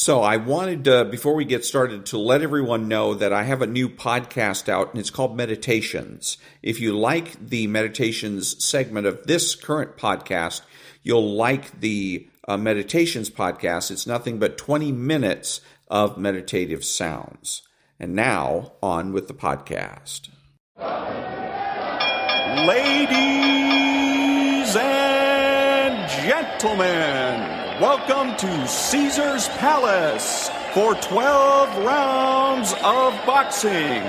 So I wanted, before we get started, to let everyone know that I have a new podcast out, and it's called Meditations. If you like the Meditations segment of this current podcast, you'll like the Meditations podcast. It's nothing but 20 minutes of meditative sounds. And now, on with the podcast. Ladies and gentlemen, welcome to Caesar's Palace for 12 rounds of boxing.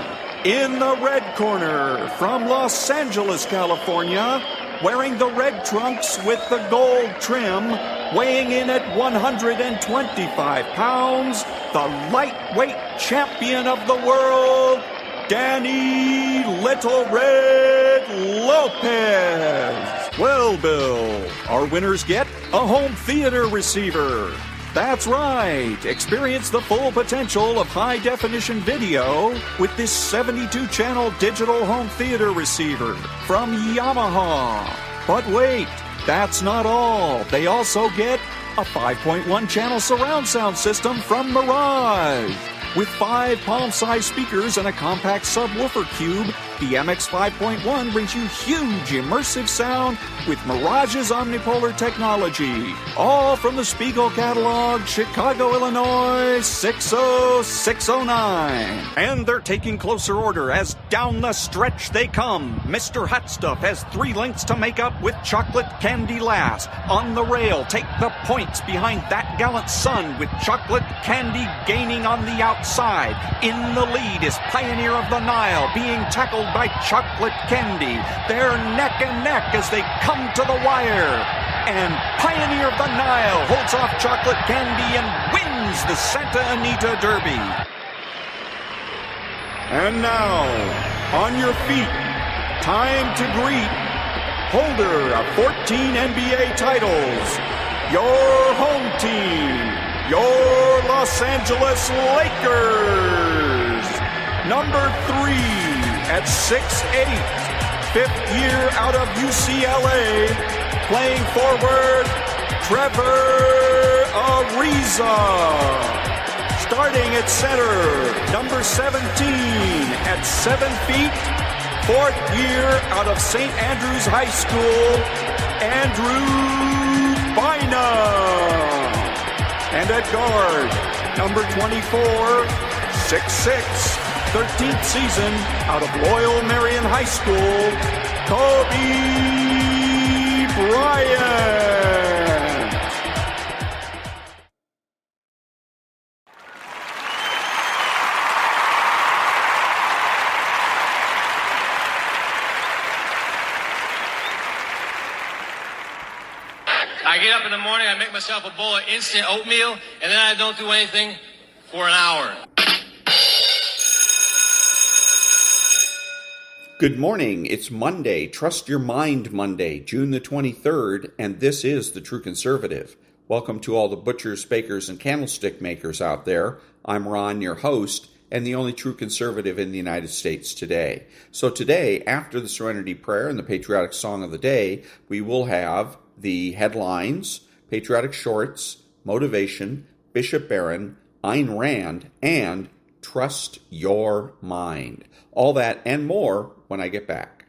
In the red corner, from Los Angeles, California, wearing the red trunks with the gold trim, weighing in at 125 pounds, the lightweight champion of the world, Danny Little Red Lopez. Well, Bill, our winners get a home theater receiver. That's right. Experience the full potential of high-definition video with this 72-channel digital home theater receiver from Yamaha. But wait, that's not all. They also get a 5.1-channel surround sound system from Mirage. With 5 palm-sized speakers and a compact subwoofer cube, the MX 5.1 brings you huge immersive sound with Mirage's omnipolar technology. All from the Spiegel catalog, Chicago, Illinois, 60609. And they're taking closer order as down the stretch they come. Mr. Hot Stuff has 3 lengths to make up with chocolate candy last. On the rail, take the points behind that gallant son with chocolate candy gaining on the outside. In the lead is Pioneer of the Nile being tackled by chocolate candy. They're neck and neck as they come to the wire. And Pioneer of the Nile holds off chocolate candy and wins the Santa Anita Derby. And now, on your feet, time to greet holder of 14 NBA titles, your home team, your Los Angeles Lakers. Number 3 at 6'8", 5th year out of UCLA, playing forward, Trevor Ariza. Starting at center, number 17 at 7 feet, 4th year out of St. Andrews High School, Andrew Bynum. And at guard, number 24, 6'6", 13th season out of Loyal Marion High School, Kobe Bryant. I get up in the morning, I make myself a bowl of instant oatmeal, and then I don't do anything for an hour. Good morning. It's Monday, Trust Your Mind Monday, June the 23rd, and this is The True Conservative. Welcome to all the butchers, bakers, and candlestick makers out there. I'm Ron, your host, and the only true conservative in the United States today. So today, after the Serenity Prayer and the patriotic song of the day, we will have the headlines, patriotic shorts, motivation, Bishop Barron, Ayn Rand, and Trust Your Mind. All that and more when I get back.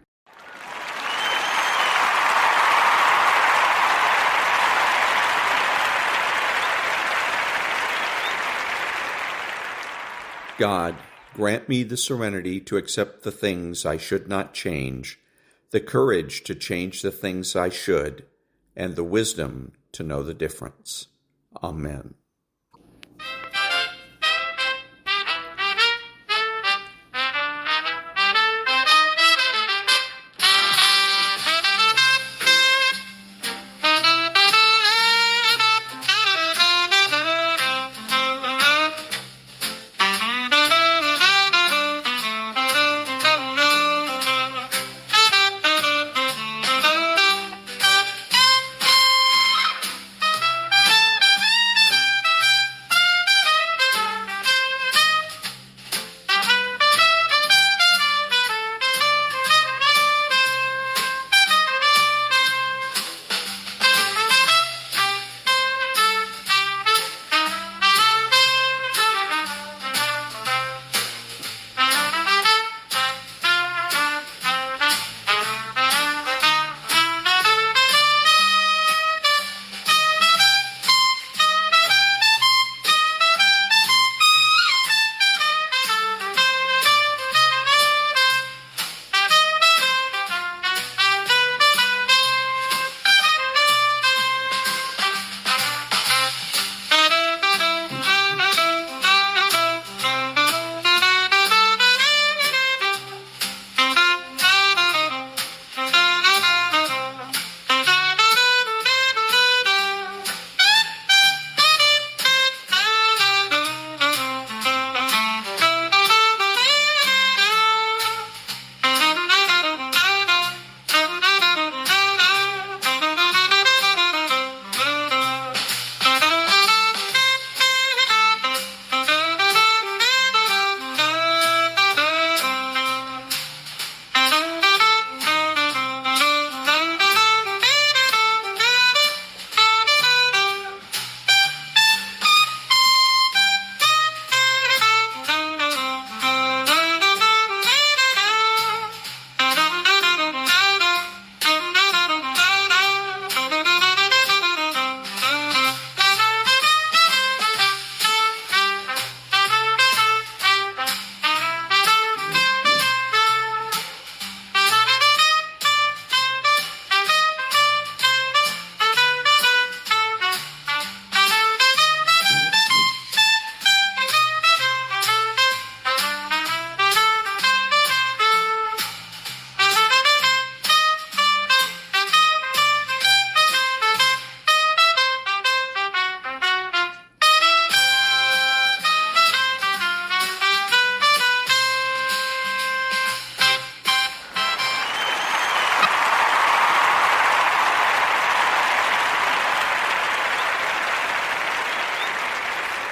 God, grant me the serenity to accept the things I should not change, the courage to change the things I should, and the wisdom to know the difference. Amen.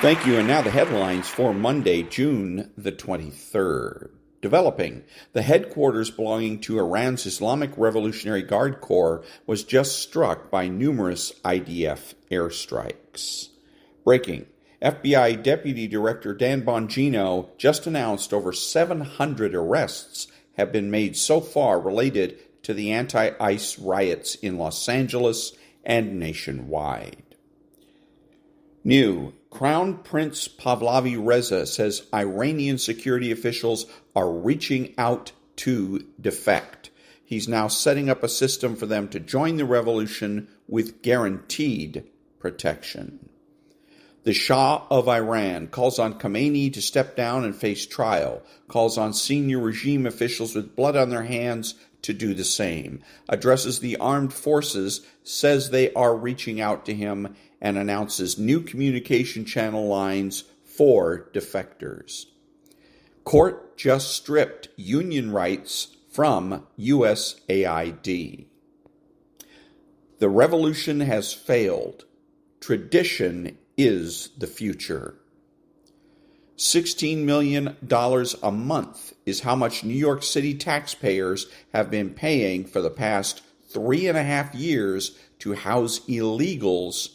Thank you, and now the headlines for Monday, June the 23rd. Developing. The headquarters belonging to Iran's Islamic Revolutionary Guard Corps was just struck by numerous IDF airstrikes. Breaking. FBI Deputy Director Dan Bongino just announced over 700 arrests have been made so far related to the anti-ICE riots in Los Angeles and nationwide. New. Crown Prince Pahlavi Reza says Iranian security officials are reaching out to defect. He's now setting up a system for them to join the revolution with guaranteed protection. The Shah of Iran calls on Khamenei to step down and face trial, calls on senior regime officials with blood on their hands to do the same, addresses the armed forces, says they are reaching out to him, and announces new communication channel lines for defectors. Court just stripped union rights from USAID. The revolution has failed. Tradition is the future. $16 million a month is how much New York City taxpayers have been paying for the past 3.5 years to house illegals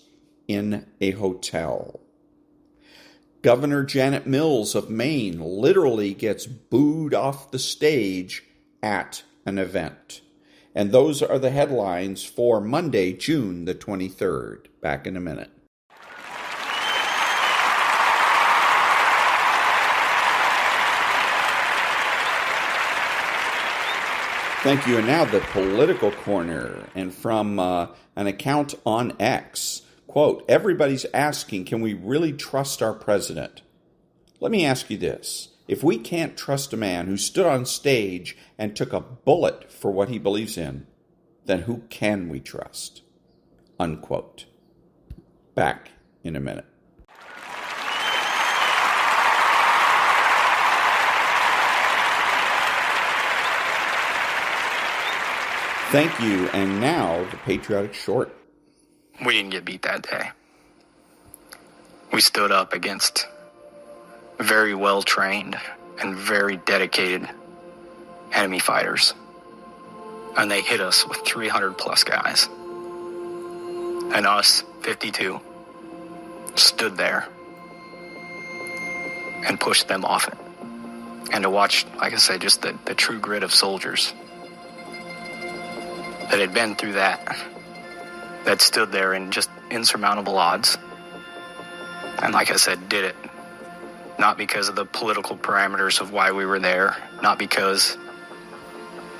in a hotel. Governor Janet Mills of Maine literally gets booed off the stage at an event. And those are the headlines for Monday, June the 23rd. Back in a minute. Thank you. And now the political corner. And from an account on X. Quote, everybody's asking, can we really trust our president? Let me ask you this. If we can't trust a man who stood on stage and took a bullet for what he believes in, then who can we trust? Unquote. Back in a minute. Thank you. And now the patriotic short. We didn't get beat that day. We stood up against very well-trained and very dedicated enemy fighters. And they hit us with 300-plus guys. And us, 52, stood there and pushed them off it. And to watch, like I said, just the true grit of soldiers that had been through that stood there in just insurmountable odds. And like I said, did it. Not because of the political parameters of why we were there. Not because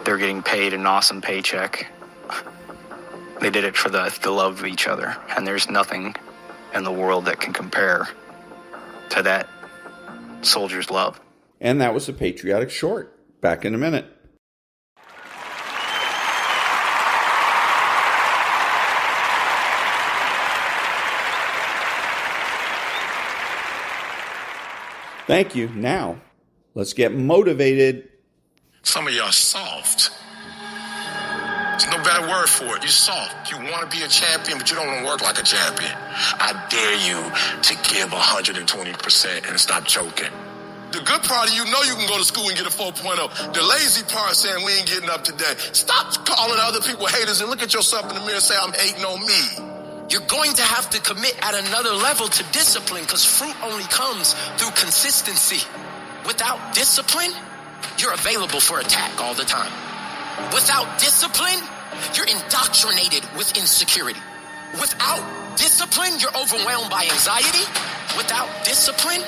they're getting paid an awesome paycheck. They did it for the love of each other. And there's nothing in the world that can compare to that soldier's love. And that was the patriotic short. Back in a minute. Thank you. Now, let's get motivated. Some of y'all soft. There's no better word for it. You're soft. You want to be a champion, but you don't want to work like a champion. I dare you to give 120% and stop joking. The good part of you know you can go to school and get a 4.0. The lazy part saying we ain't getting up today. Stop calling other people haters and look at yourself in the mirror and say, I'm hating on me. You're going to have to commit at another level to discipline because fruit only comes through consistency. Without discipline, you're available for attack all the time. Without discipline, you're indoctrinated with insecurity. Without discipline, you're overwhelmed by anxiety. Without discipline,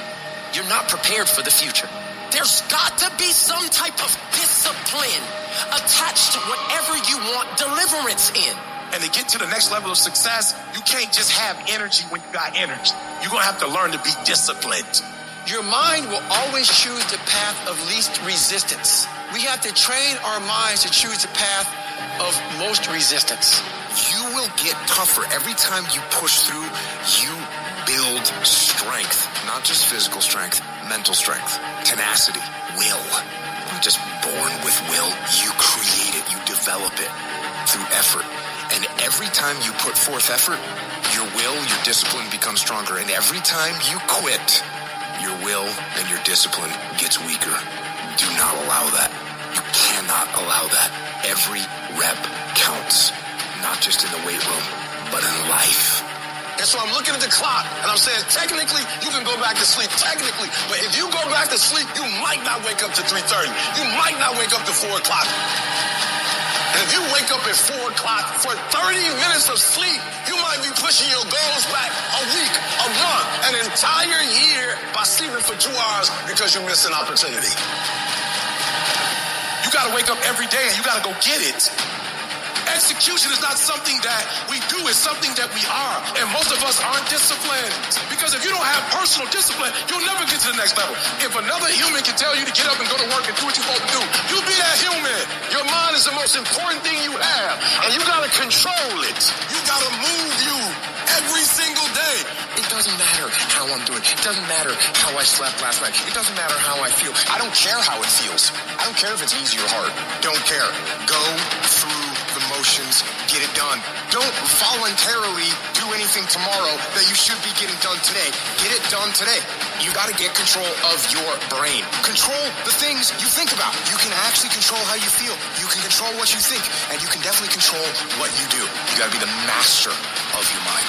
you're not prepared for the future. There's got to be some type of discipline attached to whatever you want deliverance in. And to get to the next level of success, you can't just have energy when you got energy. You're going to have to learn to be disciplined. Your mind will always choose the path of least resistance. We have to train our minds to choose the path of most resistance. You will get tougher every time you push through. You build strength, not just physical strength, mental strength, tenacity, will. You're not just born with will. You create it. You develop it through effort. And every time you put forth effort, your will will, your discipline becomes stronger. And every time you quit, your will and your discipline gets weaker. Do not allow that. You cannot allow that. Every rep counts, not just in the weight room, but in life. And so I'm looking at the clock, and I'm saying, technically, you can go back to sleep, technically. But if you go back to sleep, you might not wake up to 3:30. You might not wake up to 4 o'clock. And if you wake up at 4 o'clock for 30 minutes of sleep, you might be pushing your goals back a week, a month, an entire year by sleeping for 2 hours because you missed an opportunity. You got to wake up every day, and you got to go get it. Execution is not something that we do, it's something that we are. And most of us aren't disciplined. Because if you don't have personal discipline, you'll never get to the next level. If another human can tell you to get up and go to work and do what you're supposed to do, you be that human. Your mind is the most important thing you have, and you got to control it. You got to move you every single day. It doesn't matter how I'm doing. It doesn't matter how I slept last night. It doesn't matter how I feel. I don't care how it feels. I don't care if it's easy or hard. Don't care. Go through the motions. Get it done. Don't voluntarily do anything tomorrow that you should be getting done today. Get it done today. You got to get control of your brain. Control the things you think about. You can actually control how you feel. You can control what you think. And you can definitely control what you do. You got to be the master of your mind.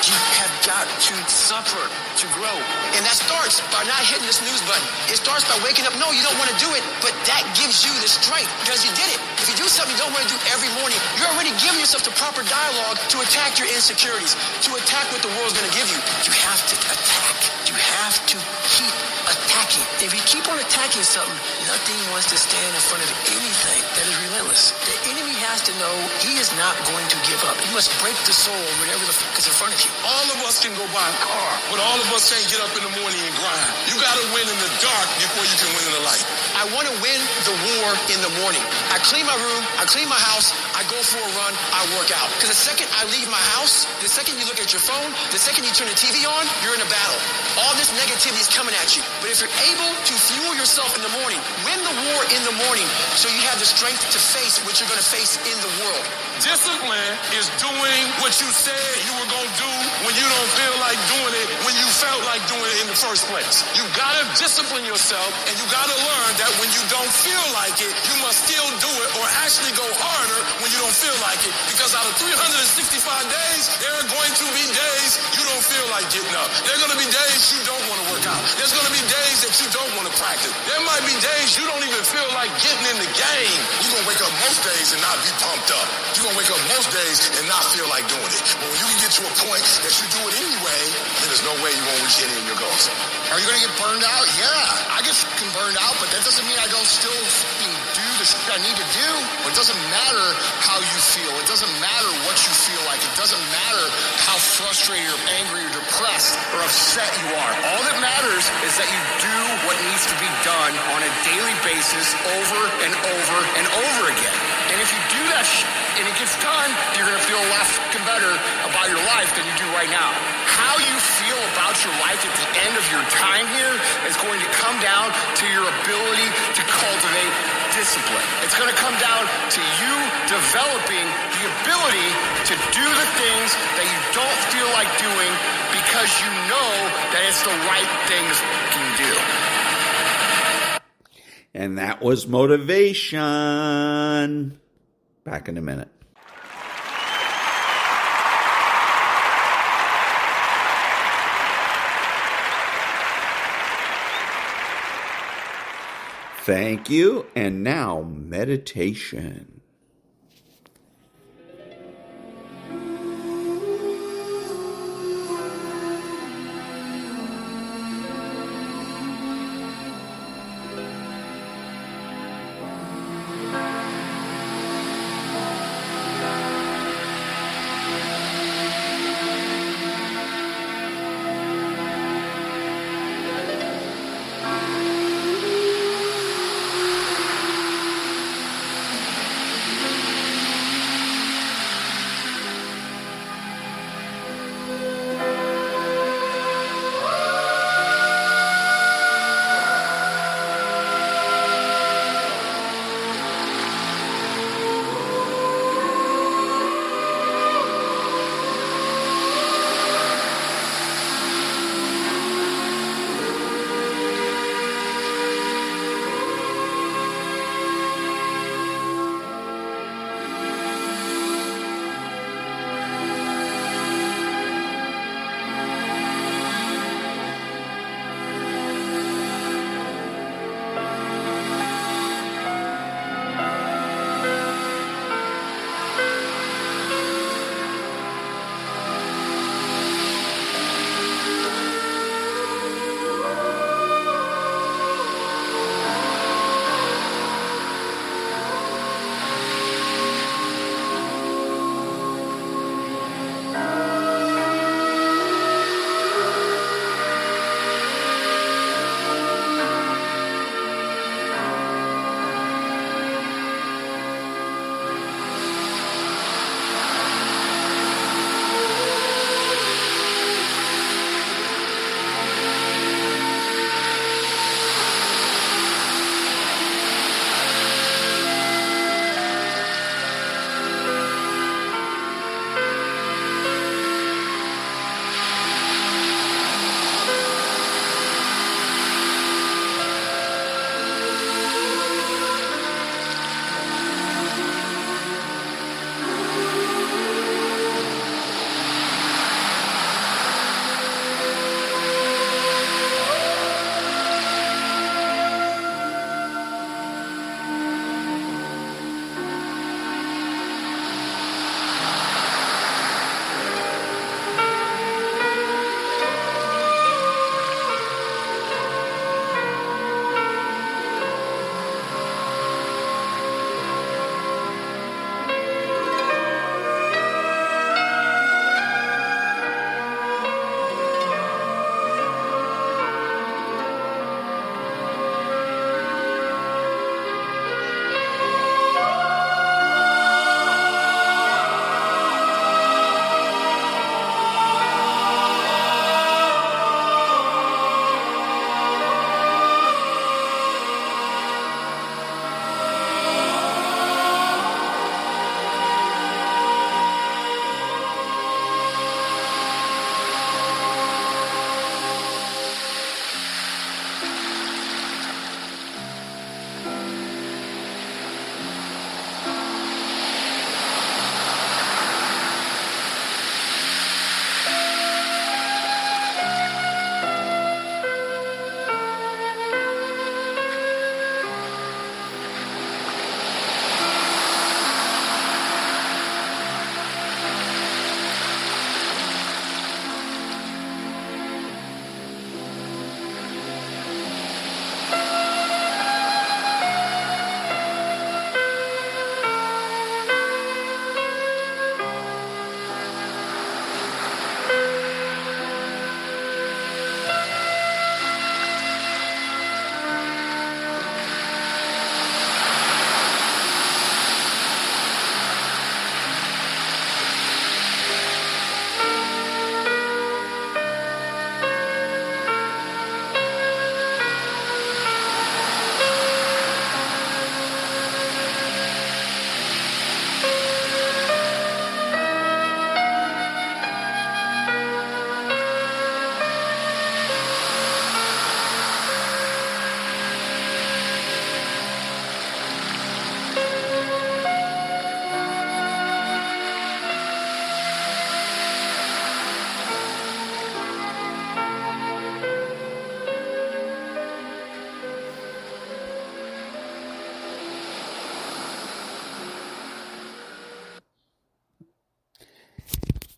You have got to suffer to grow. And that starts by not hitting the snooze button. It starts by waking up. No, you don't want to do it, but that gives you the strength because you did it. If you do something you don't want to do every morning, you're already giving yourself the proper dialogue to attack your insecurities, to attack what the world's going to give you. You have to attack. You have to keep attacking. If you keep on attacking something, nothing wants to stand in front of anything that is relentless. The enemy has to know he is not going to give up. He must break the soul of whatever the fuck is in front of you. All of us can go buy a car, but all of us can't get up in the morning and grind. You got to win in the dark before you can win in the light. I want to win the war in the morning. I clean my room, I clean my house, I go for a run, I work out. Because the second I leave my house, the second you look at your phone, the second you turn the TV on, you're in a battle. All this negativity is coming at you. But if you're able to fuel yourself in the morning, win the war in the morning, so you have the strength to face what you're going to face in the world. Discipline is doing what you said you were going to do when you don't feel like doing it, when you felt like doing it in the first place. You got to discipline yourself, and you got to learn that when you don't feel like it, you must still do it or actually go harder when you don't feel like it. Because out of 365 days, there are going to be days you don't feel like getting up. There are going to be days you don't want to work out. There's going to be days that you don't want to practice. There might be days you don't even feel like getting in the game. You're going to wake up most days and not be pumped up. You're going to wake up most days and not feel like doing it. But when you can get to a point that you do it anyway, then there's no way you won't reach any of your goals. Are you going to get burned out? Yeah, I get fucking burned out, but that doesn't mean I don't still fucking do the shit I need to do. It doesn't matter how you feel. It doesn't matter what you feel like. It doesn't matter how frustrated or angry or depressed or upset you are. All that matters is that you do what needs to be done on a daily basis over and over and over again. And if you do that shit and it gets done, you're going to feel a lot fucking better about your life than you do right now. How you feel about your life at the end of your time here is going to come down to your ability to cultivate discipline. It's going to come down to you developing the ability to do the things that you don't feel like doing because you know that it's the right thing to fucking do. And that was motivation. Back in a minute. Thank you. And now, meditation.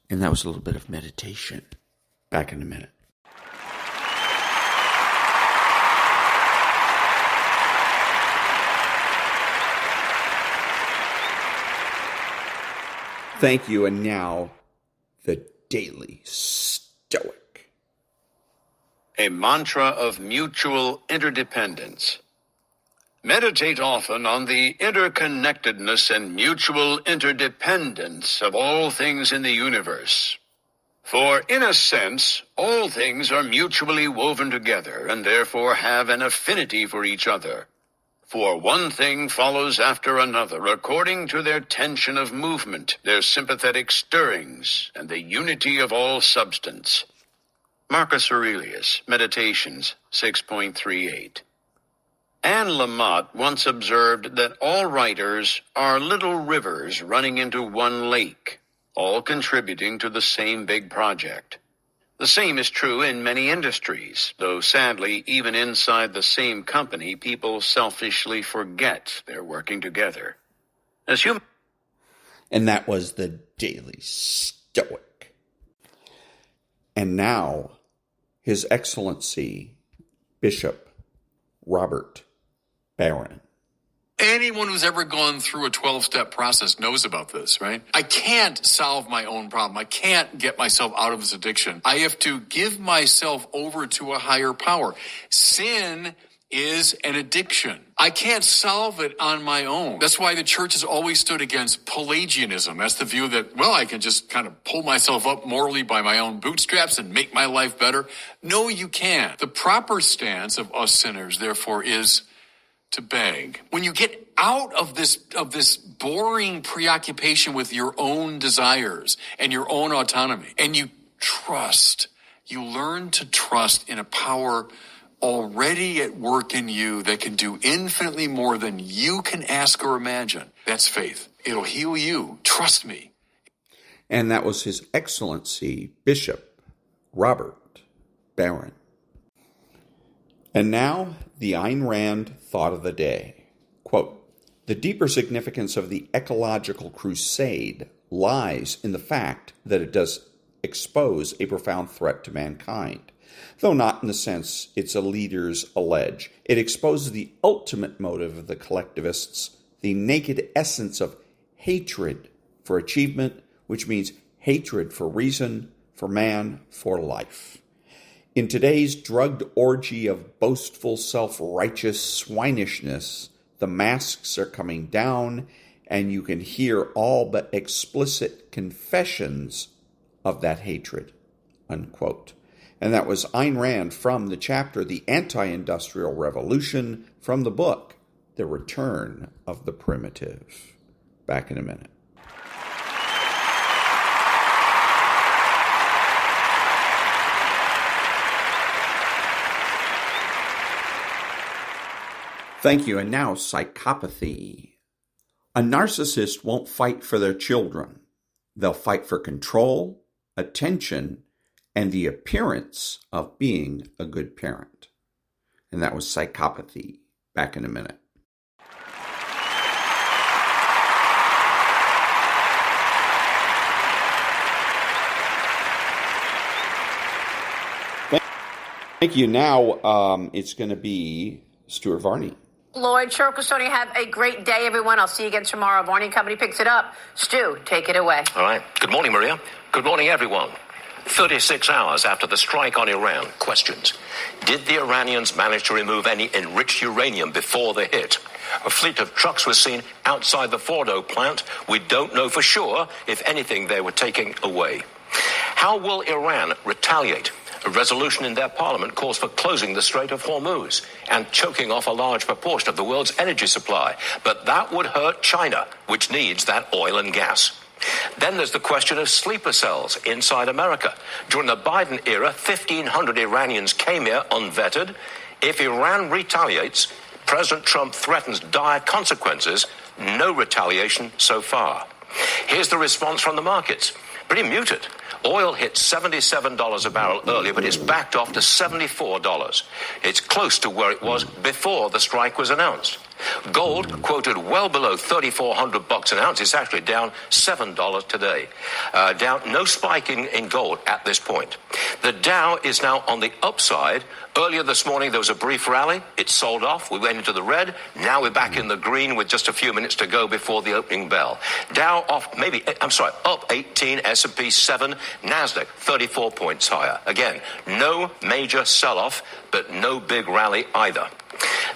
And that was a little bit of meditation. Back in a minute. Thank you. And now, the Daily Stoic. A mantra of mutual interdependence. Meditate often on the interconnectedness and mutual interdependence of all things in the universe. For in a sense, all things are mutually woven together and therefore have an affinity for each other. For one thing follows after another according to their tension of movement, their sympathetic stirrings, and the unity of all substance. Marcus Aurelius, Meditations 6.38. Anne Lamott once observed that all writers are little rivers running into one lake, all contributing to the same big project. The same is true in many industries, though sadly, even inside the same company, people selfishly forget they're working together. And that was the Daily Stoic. And now, His Excellency, Bishop Robert Barron. Anyone who's ever gone through a 12-step process knows about this, right? I can't solve my own problem. I can't get myself out of this addiction. I have to give myself over to a higher power. Sin is an addiction. I can't solve it on my own. That's why the church has always stood against Pelagianism. That's the view that, well, I can just kind of pull myself up morally by my own bootstraps and make my life better. No, you can't. The proper stance of us sinners, therefore, is to beg. When you get out of this boring preoccupation with your own desires and your own autonomy, and you trust, you learn to trust in a power already at work in you that can do infinitely more than you can ask or imagine. That's faith. It'll heal you. Trust me. And that was His Excellency, Bishop Robert Barron. And now, the Ayn Rand thought of the day. Quote, "The deeper significance of the ecological crusade lies in the fact that it does expose a profound threat to mankind. Though not in the sense its leaders allege. It exposes the ultimate motive of the collectivists, the naked essence of hatred for achievement, which means hatred for reason, for man, for life. In today's drugged orgy of boastful self-righteous swinishness, the masks are coming down, and you can hear all but explicit confessions of that hatred." Unquote. And that was Ayn Rand from the chapter The Anti-Industrial Revolution, from the book The Return of the Primitive. Back in a minute. Thank you. And now, psychopathy. A narcissist won't fight for their children. They'll fight for control, attention, and the appearance of being a good parent. And that was psychopathy. Back in a minute. Thank you. Now it's going to be Stuart Varney. Lloyd, sure, Custodian, have a great day, everyone. I'll see you again tomorrow. Varney and Company picks it up. Stu, take it away. All right. Good morning, Maria. Good morning, everyone. 36 hours after the strike on Iran. Questions. Did the Iranians manage to remove any enriched uranium before the hit? A fleet of trucks was seen outside the Fordo plant. We don't know for sure if anything they were taking away. How will Iran retaliate? A resolution in their parliament calls for closing the Strait of Hormuz and choking off a large proportion of the world's energy supply. But that would hurt China, which needs that oil and gas. Then there's the question of sleeper cells inside America. During the Biden era, 1,500 Iranians came here unvetted. If Iran retaliates, President Trump threatens dire consequences. No retaliation so far. Here's the response from the markets. Pretty muted. Oil hit $77 a barrel earlier, but it's backed off to $74. It's close to where it was before the strike was announced. Gold quoted well below $3,400 an ounce. It's actually down $7 today. No spike in gold at this point. The Dow is now on the upside. Earlier this morning, there was a brief rally. It sold off. We went into the red. Now we're back in the green with just a few minutes to go before the opening bell. Dow up 18, S&P 7, NASDAQ 34 points higher. Again, no major sell-off, but no big rally either.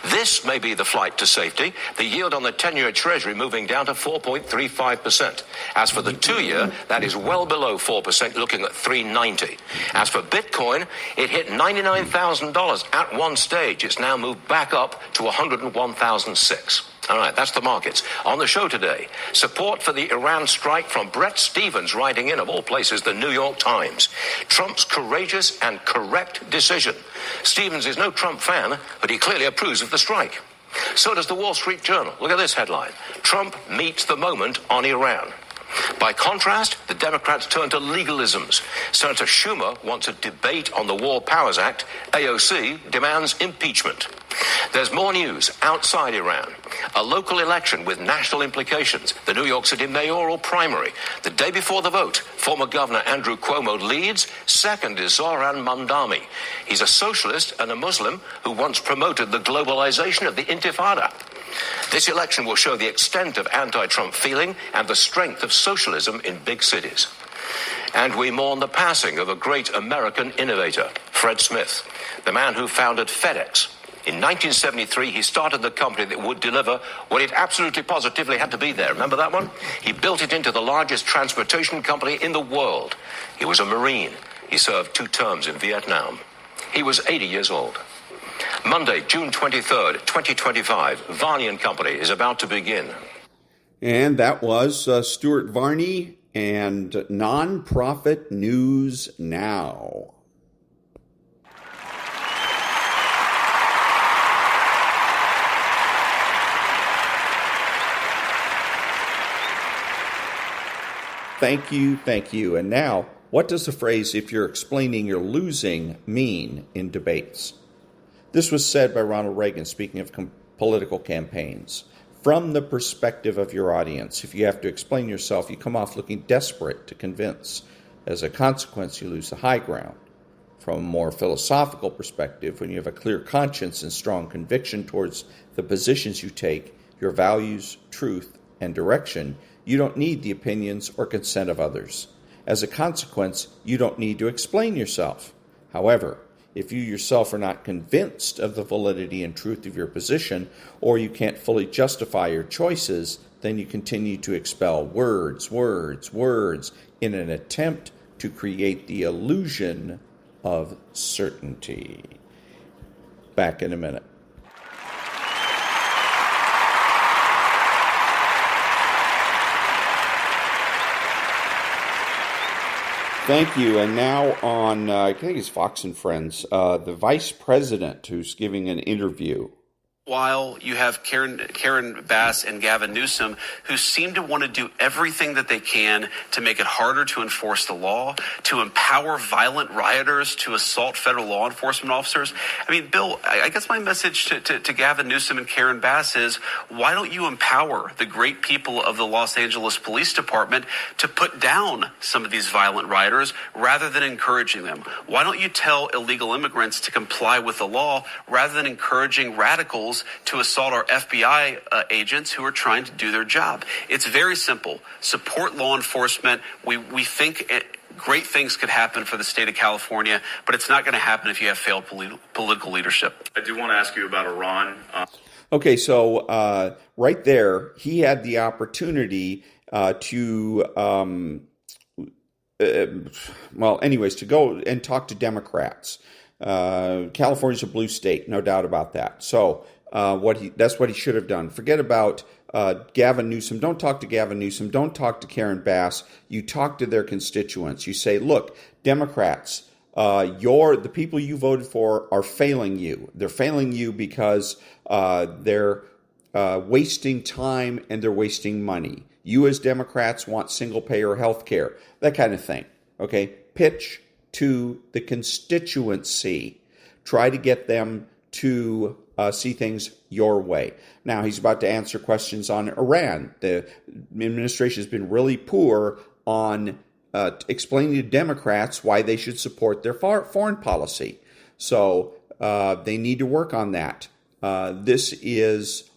This may be the flight to safety. The yield on the 10-year Treasury moving down to 4.35%. As for the 2-year, that is well below 4%, looking at 3.90. As for Bitcoin, it hit $99,000 at one stage. It's now moved back up to $101,006. All right, that's the markets. On the show today, support for the Iran strike from Brett Stevens, writing in, of all places, the New York Times. Trump's courageous and correct decision. Stevens is no Trump fan, but he clearly approves of the strike. So does the Wall Street Journal. Look at this headline. Trump meets the moment on Iran. By contrast, the Democrats turn to legalisms. Senator Schumer wants a debate on the War Powers Act. AOC demands impeachment. There's more news outside Iran. A local election with national implications. The New York City mayoral primary. The day before the vote, former Governor Andrew Cuomo leads. Second is Zohran Mamdani. He's a socialist and a Muslim who once promoted the globalization of the Intifada. This election will show the extent of anti-Trump feeling and the strength of socialism in big cities. And we mourn the passing of a great American innovator, Fred Smith, the man who founded FedEx. In 1973, he started the company that would deliver what it absolutely positively had to be there. Remember that one? He built it into the largest transportation company in the world. He was a Marine. He served 2 terms in Vietnam. He was 80 years old. Monday, June 23rd, 2025, Varney and Company is about to begin. And that was Stuart Varney and Nonprofit News Now. Thank you. And now, what does the phrase, if you're explaining you're losing, mean in debates? This was said by Ronald Reagan, speaking of political campaigns. From the perspective of your audience, if you have to explain yourself, you come off looking desperate to convince. As a consequence, you lose the high ground. From a more philosophical perspective, when you have a clear conscience and strong conviction towards the positions you take, your values, truth, and direction, you don't need the opinions or consent of others. As a consequence, you don't need to explain yourself. However, if you yourself are not convinced of the validity and truth of your position, or you can't fully justify your choices, then you continue to expel words in an attempt to create the illusion of certainty. Back in a minute. Thank you. And now on, I think it's Fox and Friends, the vice president who's giving an interview. While you have Karen Bass and Gavin Newsom, who seem to want to do everything that they can to make it harder to enforce the law, to empower violent rioters to assault federal law enforcement officers. I mean, Bill, I guess my message to Gavin Newsom and Karen Bass is, why don't you empower the great people of the Los Angeles Police Department to put down some of these violent rioters rather than encouraging them? Why don't you tell illegal immigrants to comply with the law rather than encouraging radicals to assault our FBI agents who are trying to do their job? It's very simple. Support law enforcement. We think great things could happen for the state of California, but it's not going to happen if you have failed political leadership. I do want to ask you about Iran. Okay, so right there, he had the opportunity to go and talk to Democrats. California's a blue state, no doubt about that. So that's what he should have done. Forget about Gavin Newsom. Don't talk to Gavin Newsom. Don't talk to Karen Bass. You talk to their constituents. You say, look, Democrats, the people you voted for are failing you. They're failing you because they're wasting time and they're wasting money. You as Democrats want single-payer health care, that kind of thing. Okay, pitch to the constituency. Try to get them to see things your way. Now, he's about to answer questions on Iran. The administration has been really poor on explaining to Democrats why they should support their foreign policy. So they need to work on that.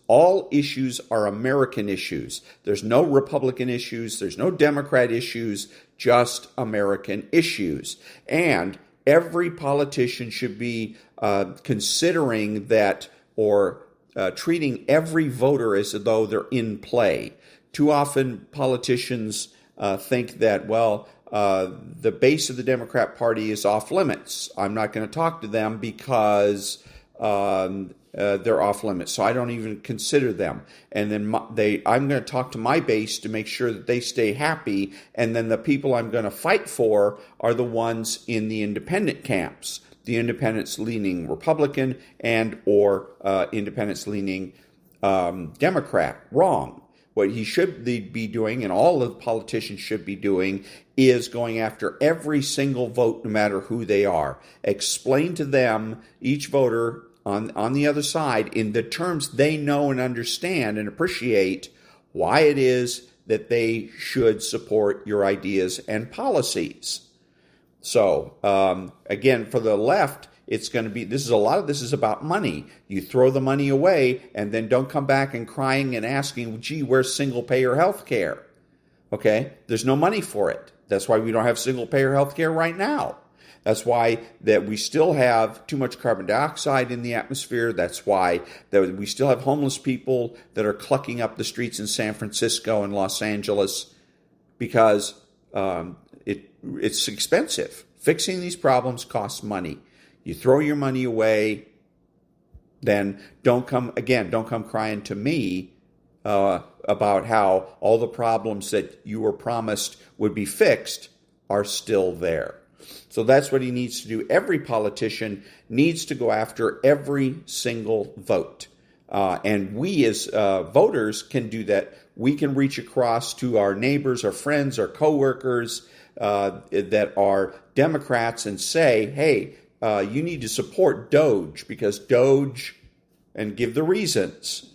All issues are American issues. There's no Republican issues. There's no Democrat issues, just American issues. And every politician should be considering that or treating every voter as though they're in play. Too often politicians think that, the base of the Democrat Party is off limits. I'm not going to talk to them because they're off limits, so I don't even consider them. And then I'm going to talk to my base to make sure that they stay happy, and then the people I'm going to fight for are the ones in the independent camps, the independents leaning Republican and or independents leaning Democrat. Wrong. What he should be doing, and all of the politicians should be doing, is going after every single vote, no matter who they are. Explain to them, each voter on the other side, in the terms they know and understand and appreciate, why it is that they should support your ideas and policies. So, again, for the left, it's going to be, a lot of this is about money. You throw the money away and then don't come back and crying and asking, gee, where's single payer health care? Okay, there's no money for it. That's why we don't have single payer health care right now. That's why that we still have too much carbon dioxide in the atmosphere. That's why that we still have homeless people that are clucking up the streets in San Francisco and Los Angeles, because it's expensive. Fixing these problems costs money. You throw your money away, then don't come crying to me about how all the problems that you were promised would be fixed are still there. So that's what he needs to do. Every politician needs to go after every single vote. And we as voters can do that. We can reach across to our neighbors, our friends, our coworkers that are Democrats and say, hey, you need to support Doge, because Doge, and give the reasons.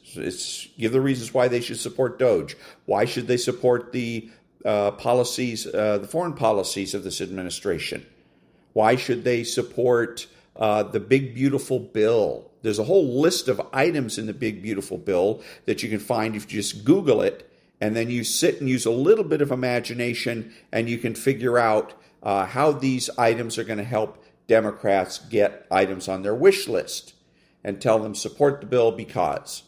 Give the reasons why they should support Doge. Why should they support the policies, the foreign policies of this administration? Why should they support the Big Beautiful Bill? There's a whole list of items in the Big Beautiful Bill that you can find if you just Google it, and then you sit and use a little bit of imagination, and you can figure out how these items are going to help Democrats get items on their wish list, and tell them support the bill because.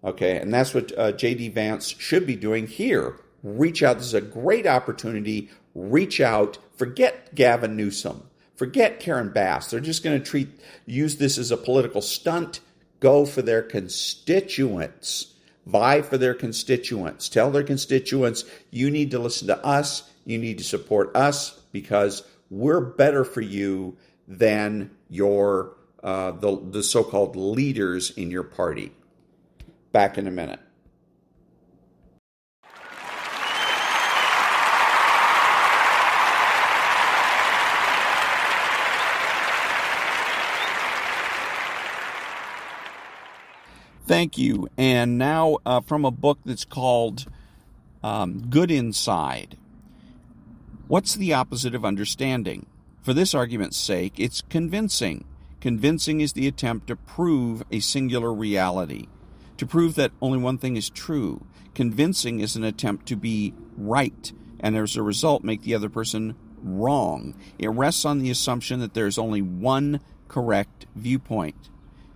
Okay, and that's what J.D. Vance should be doing here. Reach out. This is a great opportunity. Reach out. Forget Gavin Newsom. Forget Karen Bass. They're just going to use this as a political stunt. Go for their constituents. Vie for their constituents. Tell their constituents, you need to listen to us. You need to support us, because we're better for you than your the so-called leaders in your party. Back in a minute. Thank you. And now from a book that's called Good Inside. What's the opposite of understanding? For this argument's sake, it's convincing. Convincing is the attempt to prove a singular reality, to prove that only one thing is true. Convincing is an attempt to be right, and as a result make the other person wrong. It rests on the assumption that there's only one correct viewpoint.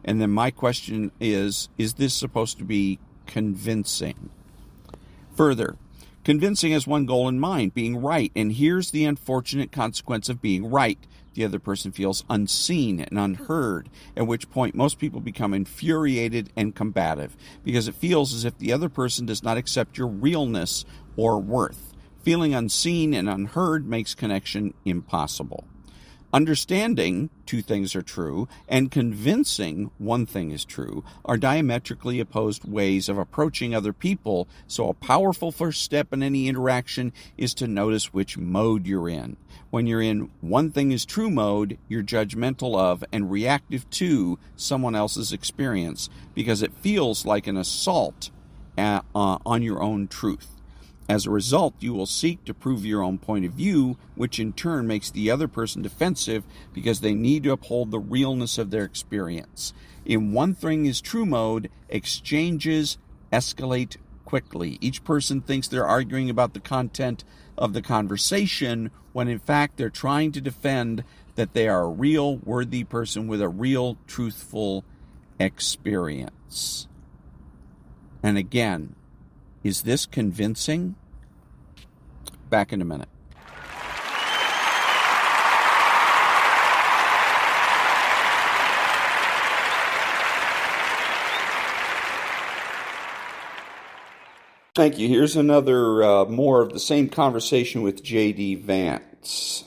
And then my question is this supposed to be convincing? Further, convincing has one goal in mind, being right. And here's the unfortunate consequence of being right. The other person feels unseen and unheard, at which point most people become infuriated and combative, because it feels as if the other person does not accept your realness or worth. Feeling unseen and unheard makes connection impossible. Understanding two things are true and convincing one thing is true are diametrically opposed ways of approaching other people, so a powerful first step in any interaction is to notice which mode you're in. When you're in one thing is true mode, you're judgmental of and reactive to someone else's experience because it feels like an assault on your own truth. As a result, you will seek to prove your own point of view, which in turn makes the other person defensive because they need to uphold the realness of their experience. In one thing is true mode, exchanges escalate quickly. Each person thinks they're arguing about the content of the conversation when in fact they're trying to defend that they are a real, worthy person with a real, truthful experience. And again, is this convincing? Back in a minute. Thank you. Here's another more of the same conversation with J.D. Vance.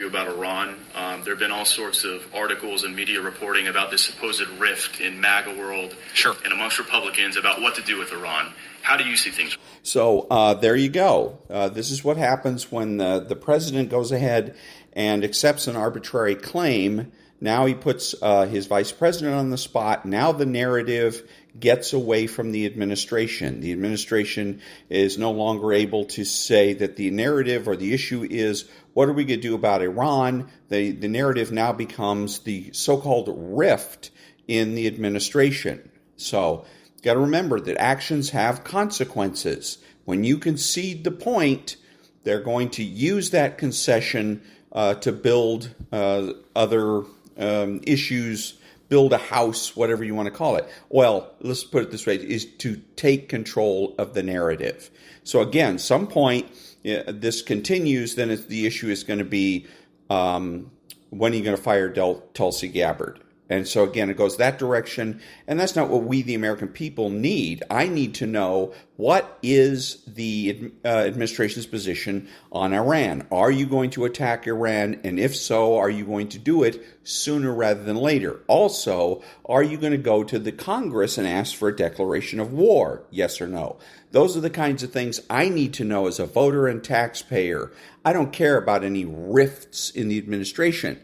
About Iran. There have been all sorts of articles and media reporting about this supposed rift in MAGA world and amongst Republicans about what to do with Iran. How do you see things? So there you go. This is what happens when the president goes ahead and accepts an arbitrary claim. Now he puts his vice president on the spot. Now the narrative gets away from the administration. The administration is no longer able to say that the narrative or the issue is, what are we going to do about Iran? The narrative now becomes the so-called rift in the administration. So you've got to remember that actions have consequences. When you concede the point, they're going to use that concession to build other issues, build a house, whatever you want to call it. Well, let's put it this way, is to take control of the narrative. So again, some point this continues, then the issue is going to be, when are you going to fire Tulsi Gabbard? And so again, it goes that direction, and that's not what we, the American people, need. I need to know, what is the administration's position on Iran? Are you going to attack Iran? And if so, are you going to do it sooner rather than later? Also, are you going to go to the Congress and ask for a declaration of war? Yes or no? Those are the kinds of things I need to know as a voter and taxpayer. I don't care about any rifts in the administration.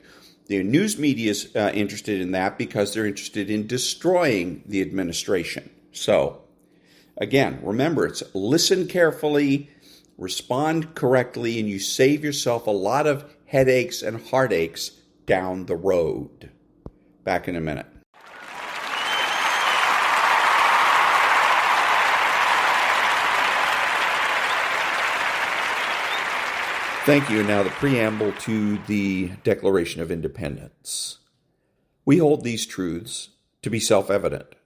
The news media is interested in that because they're interested in destroying the administration. So, again, remember, it's listen carefully, respond correctly, and you save yourself a lot of headaches and heartaches down the road. Back in a minute. Thank you. Now the preamble to the Declaration of Independence. We hold these truths to be self-evident,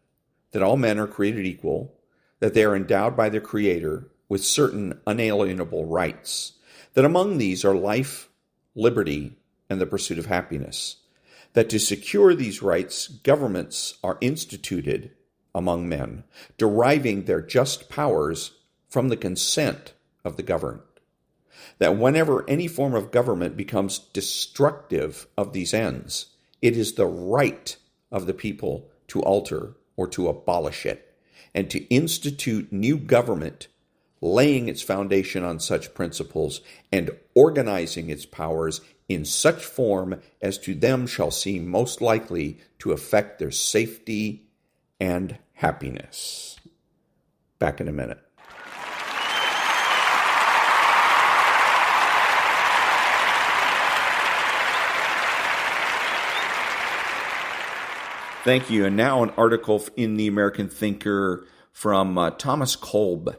that all men are created equal, that they are endowed by their Creator with certain unalienable rights, that among these are life, liberty, and the pursuit of happiness, that to secure these rights, governments are instituted among men, deriving their just powers from the consent of the governed, that whenever any form of government becomes destructive of these ends, it is the right of the people to alter or to abolish it, and to institute new government, laying its foundation on such principles and organizing its powers in such form as to them shall seem most likely to affect their safety and happiness. Back in a minute. Thank you. And now an article in the American Thinker from Thomas Kolbe,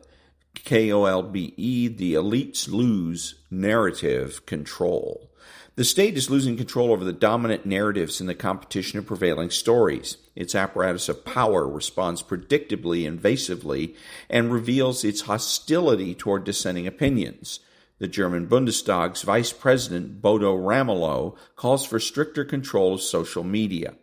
Kolbe, The Elites Lose Narrative Control. The state is losing control over the dominant narratives in the competition of prevailing stories. Its apparatus of power responds predictably, invasively, and reveals its hostility toward dissenting opinions. The German Bundestag's Vice President Bodo Ramelow calls for stricter control of social media.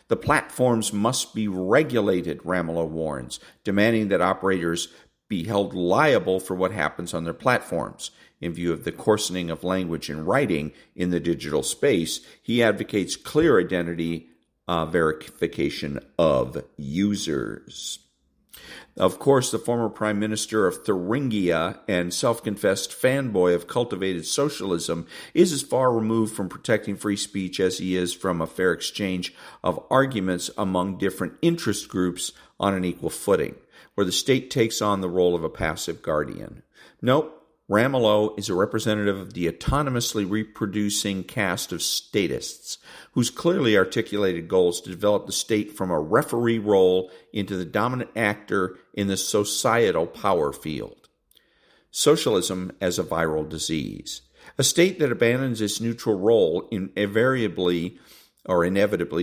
The platforms must be regulated, Ramelow warns, demanding that operators be held liable for what happens on their platforms. In view of the coarsening of language and writing in the digital space, he advocates clear identity verification of users. Of course, the former Prime Minister of Thuringia and self-confessed fanboy of cultivated socialism is as far removed from protecting free speech as he is from a fair exchange of arguments among different interest groups on an equal footing, where the state takes on the role of a passive guardian. Nope. Ramelow is a representative of the autonomously reproducing caste of statists, whose clearly articulated goal is to develop the state from a referee role into the dominant actor in the societal power field. Socialism as a viral disease. A state that abandons its neutral role inevitably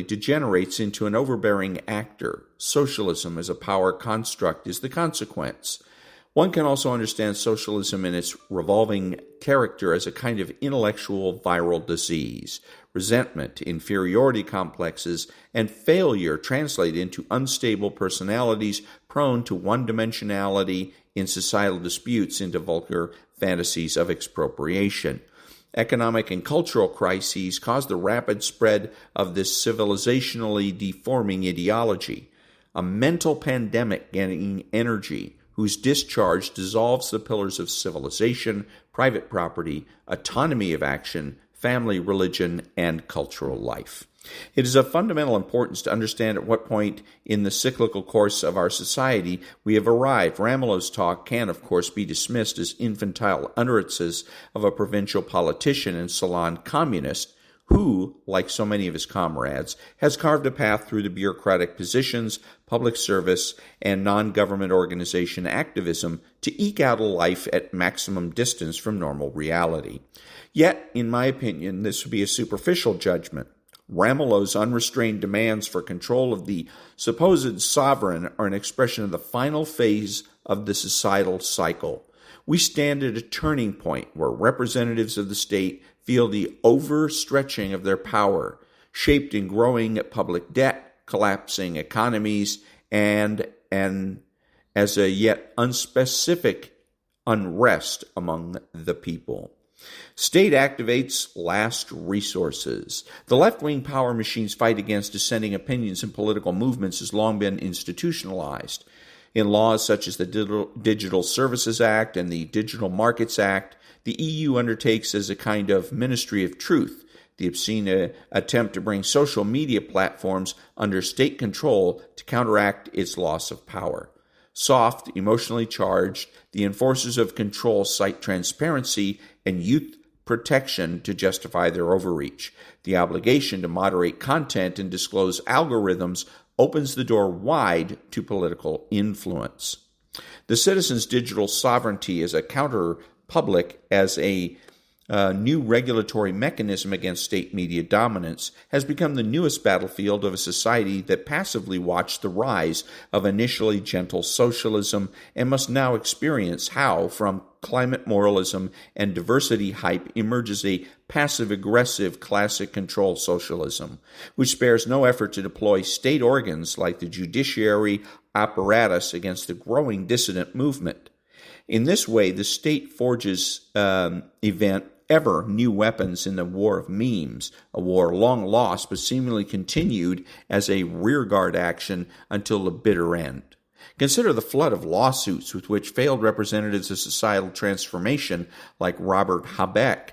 degenerates into an overbearing actor. Socialism as a power construct is the consequence. One can also understand socialism in its revolving character as a kind of intellectual viral disease. Resentment, inferiority complexes, and failure translate into unstable personalities prone to one-dimensionality in societal disputes, into vulgar fantasies of expropriation. Economic and cultural crises cause the rapid spread of this civilizationally deforming ideology. A mental pandemic gaining energy, whose discharge dissolves the pillars of civilization, private property, autonomy of action, family, religion, and cultural life. It is of fundamental importance to understand at what point in the cyclical course of our society we have arrived. Ramelow's talk can, of course, be dismissed as infantile utterances of a provincial politician and salon communist who, like so many of his comrades, has carved a path through the bureaucratic positions, public service, and non-government organization activism to eke out a life at maximum distance from normal reality. Yet, in my opinion, this would be a superficial judgment. Ramelow's unrestrained demands for control of the supposed sovereign are an expression of the final phase of the societal cycle. We stand at a turning point where representatives of the state feel the overstretching of their power, shaped in growing public debt, collapsing economies, and as a yet unspecific unrest among the people. State activates last resources. The left-wing power machine's fight against dissenting opinions in political movements has long been institutionalized. In laws such as the Digital Services Act and the Digital Markets Act, the EU undertakes as a kind of ministry of truth the obscene attempt to bring social media platforms under state control to counteract its loss of power. Soft, emotionally charged, the enforcers of control cite transparency and youth protection to justify their overreach. The obligation to moderate content and disclose algorithms opens the door wide to political influence. The citizens' digital sovereignty as a counter-public, as a new regulatory mechanism against state media dominance, has become the newest battlefield of a society that passively watched the rise of initially gentle socialism and must now experience how, from climate moralism and diversity hype, emerges a passive-aggressive classic control socialism, which spares no effort to deploy state organs like the judiciary apparatus against the growing dissident movement. In this way, the state forges ever new weapons in the war of memes, a war long lost but seemingly continued as a rearguard action until the bitter end. Consider the flood of lawsuits with which failed representatives of societal transformation like Robert Habeck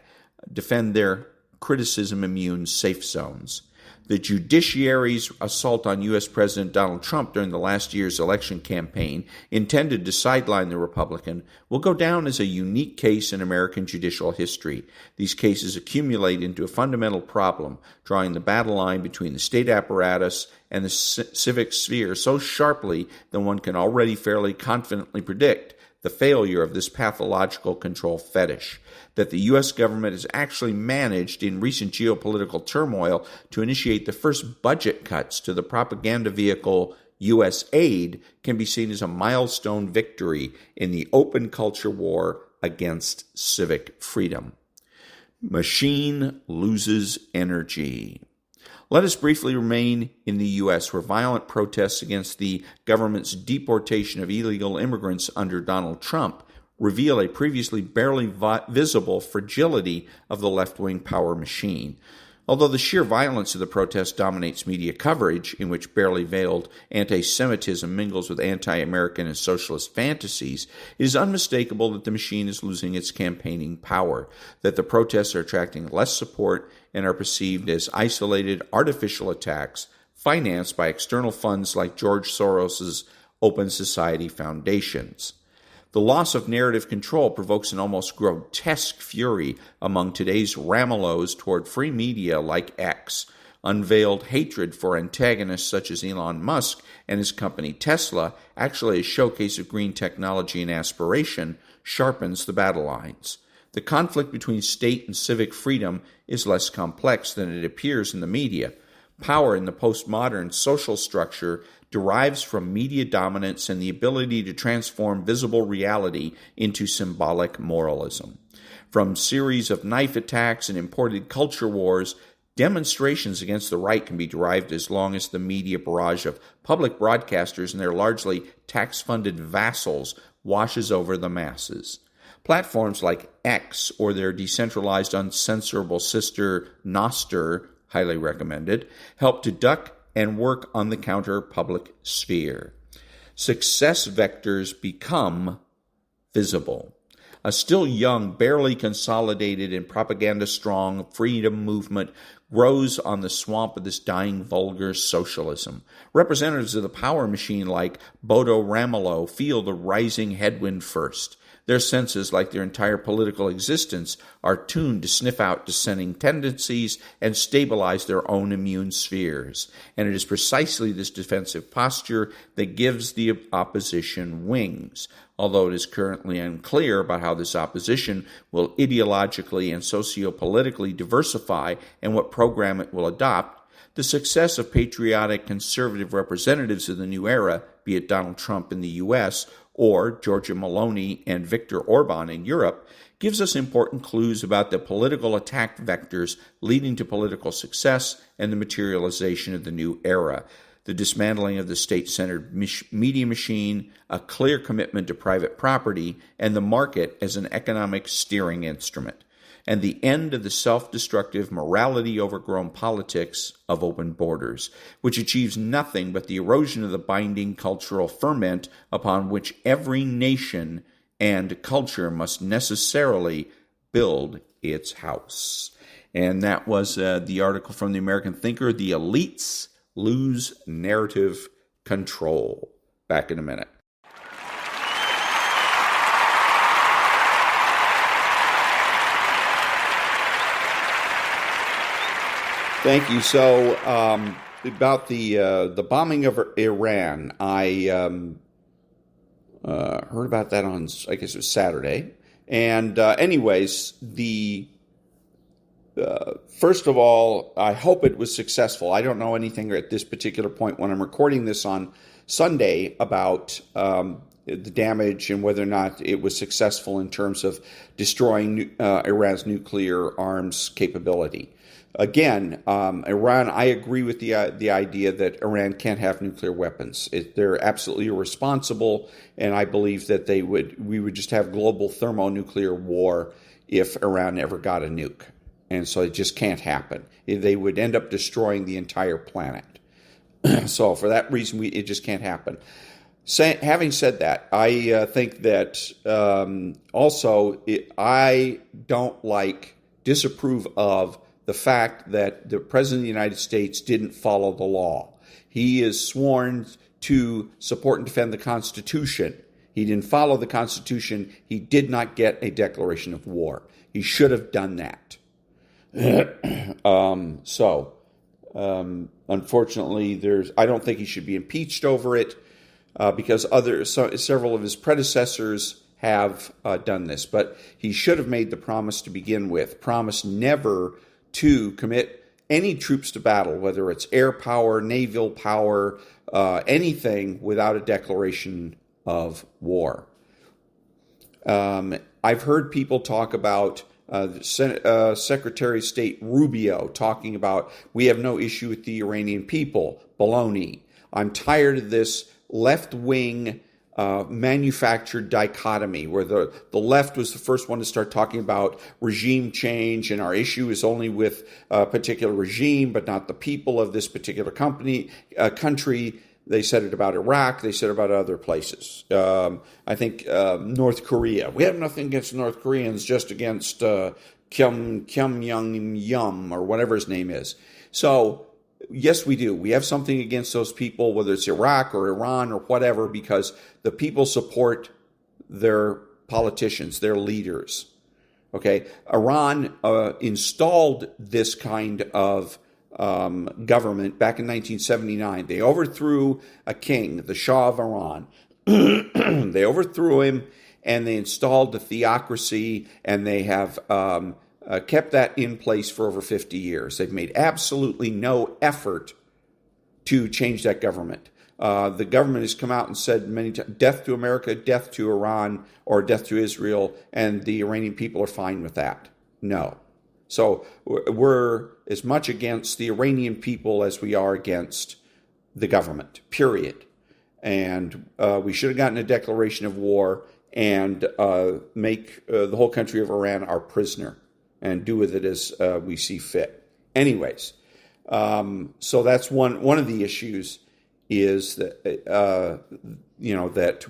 defend their criticism-immune safe zones. The judiciary's assault on U.S. President Donald Trump during the last year's election campaign, intended to sideline the Republican, will go down as a unique case in American judicial history. These cases accumulate into a fundamental problem, drawing the battle line between the state apparatus and the civic sphere so sharply that one can already fairly confidently predict the failure of this pathological control fetish, that the U.S. government has actually managed in recent geopolitical turmoil to initiate the first budget cuts to the propaganda vehicle U.S. aid can be seen as a milestone victory in the open culture war against civic freedom. Machine loses energy. Let us briefly remain in the U.S., where violent protests against the government's deportation of illegal immigrants under Donald Trump reveal a previously barely visible fragility of the left-wing power machine. Although the sheer violence of the protests dominates media coverage, in which barely veiled anti-Semitism mingles with anti-American and socialist fantasies, it is unmistakable that the machine is losing its campaigning power, that the protests are attracting less support and are perceived as isolated, artificial attacks financed by external funds like George Soros's Open Society foundations. The loss of narrative control provokes an almost grotesque fury among today's Ramelows toward free media like X. Unveiled hatred for antagonists such as Elon Musk and his company Tesla, actually a showcase of green technology and aspiration, sharpens the battle lines. The conflict between state and civic freedom is less complex than it appears in the media. Power in the postmodern social structure derives from media dominance and the ability to transform visible reality into symbolic moralism. From series of knife attacks and imported culture wars, demonstrations against the right can be derived as long as the media barrage of public broadcasters and their largely tax-funded vassals washes over the masses. Platforms like X or their decentralized uncensorable sister Nostr, highly recommended, help to duck and work on the counter-public sphere. Success vectors become visible. A still young, barely consolidated and propaganda-strong freedom movement grows on the swamp of this dying vulgar socialism. Representatives of the power machine like Bodo Ramelow feel the rising headwind first. Their senses, like their entire political existence, are tuned to sniff out dissenting tendencies and stabilize their own immune spheres. And it is precisely this defensive posture that gives the opposition wings. Although it is currently unclear about how this opposition will ideologically and sociopolitically diversify and what program it will adopt, the success of patriotic conservative representatives of the new era, be it Donald Trump in the U.S., or Giorgia Meloni and Viktor Orban in Europe, gives us important clues about the political attack vectors leading to political success and the materialization of the new era. The dismantling of the state-centered media machine, a clear commitment to private property, and the market as an economic steering instrument, and the end of the self-destructive, morality-overgrown politics of open borders, which achieves nothing but the erosion of the binding cultural ferment upon which every nation and culture must necessarily build its house. And that was the article from the American Thinker, The Elites Lose Narrative Control. Back in a minute. Thank you. So, about the bombing of Iran, I heard about that on, I guess it was Saturday. And anyways, first of all, I hope it was successful. I don't know anything at this particular point when I'm recording this on Sunday about the damage and whether or not it was successful in terms of destroying Iran's nuclear arms capability. Again, Iran, I agree with the idea that Iran can't have nuclear weapons. They're absolutely irresponsible, and I believe that we would just have global thermonuclear war if Iran ever got a nuke. And so it just can't happen. They would end up destroying the entire planet. So for that reason, it just can't happen. Having said that, I think that I don't disapprove of the fact that the President of the United States didn't follow the law. He is sworn to support and defend the Constitution. He didn't follow the Constitution. He did not get a declaration of war. He should have done that. Unfortunately, I don't think he should be impeached over it because several of his predecessors have done this. But he should have made the promise to begin with. Promise never to commit any troops to battle, whether it's air power, naval power, anything without a declaration of war. I've heard people talk about Secretary of State Rubio talking about we have no issue with the Iranian people. Baloney. I'm tired of this left-wing manufactured dichotomy where the left was the first one to start talking about regime change, and our issue is only with a particular regime but not the people of this particular country. They said it about Iraq. They said it about other places. I think North Korea. We have nothing against North Koreans, just against Kim Jong-yum or whatever his name is. So yes, we do. We have something against those people, whether it's Iraq or Iran or whatever, because the people support their politicians, their leaders. Okay, Iran installed this kind of government back in 1979. They overthrew a king, the Shah of Iran. They overthrew him, and they installed a theocracy, and they have kept that in place for over 50 years. They've made absolutely no effort to change that government. The government has come out and said many times, death to America, death to Iran, or death to Israel, and the Iranian people are fine with that. No. So we're as much against the Iranian people as we are against the government, period. And we should have gotten a declaration of war and make the whole country of Iran our prisoner and do with it as we see fit. Anyways, so that's one of the issues is that, that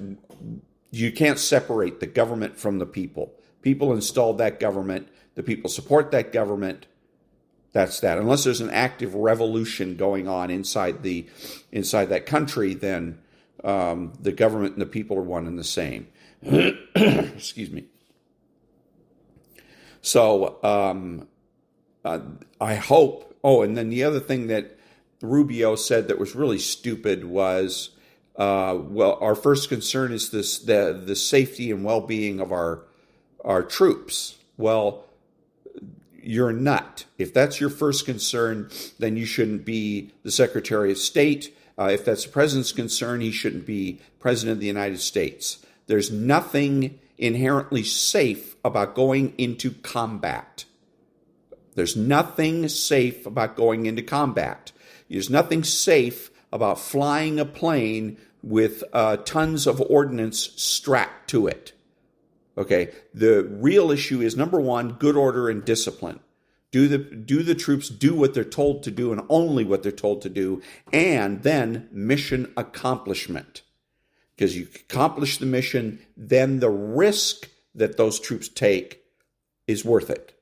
you can't separate the government from the people. People installed that government. The people support that government. That's that. Unless there's an active revolution going on inside that country, then the government and the people are one and the same. Excuse me. So I hope. Oh, and then the other thing that Rubio said that was really stupid was, our first concern is the safety and well-being of our troops. Well, you're a nut. If that's your first concern, then you shouldn't be the Secretary of State. If that's the president's concern, he shouldn't be president of the United States. There's nothing inherently safe about going into combat. There's nothing safe about going into combat. There's nothing safe about flying a plane with tons of ordnance strapped to it. Okay, the real issue is, number one, good order and discipline. Do the troops do what they're told to do and only what they're told to do, and then mission accomplishment. Because you accomplish the mission, then the risk that those troops take is worth it.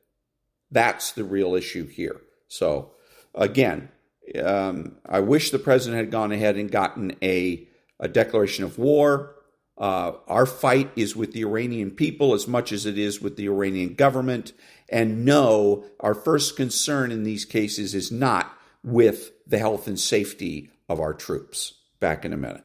That's the real issue here. So, again, I wish the president had gone ahead and gotten a declaration of war. Our fight is with the Iranian people as much as it is with the Iranian government. And no, our first concern in these cases is not with the health and safety of our troops. Back in a minute.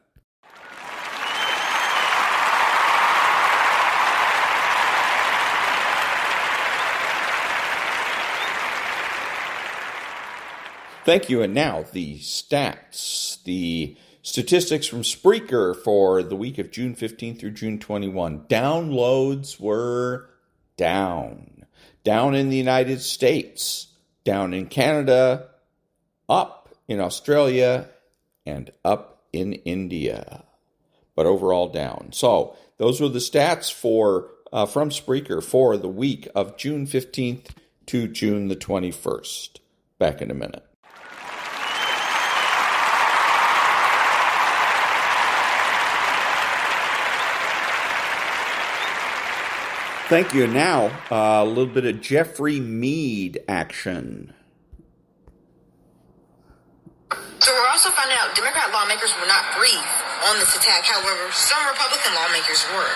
Thank you. And now the stats. The statistics from Spreaker for the week of June 15 through June 21. Downloads were down. Down in the United States. Down in Canada. Up in Australia. And up in India. But overall down. So those were the stats from Spreaker for the week of June 15th to June the 21st. Back in a minute. Thank you. Now, a little bit of Jeffrey Mead action. So we're also finding out Democrat lawmakers were not briefed on this attack. However, some Republican lawmakers were.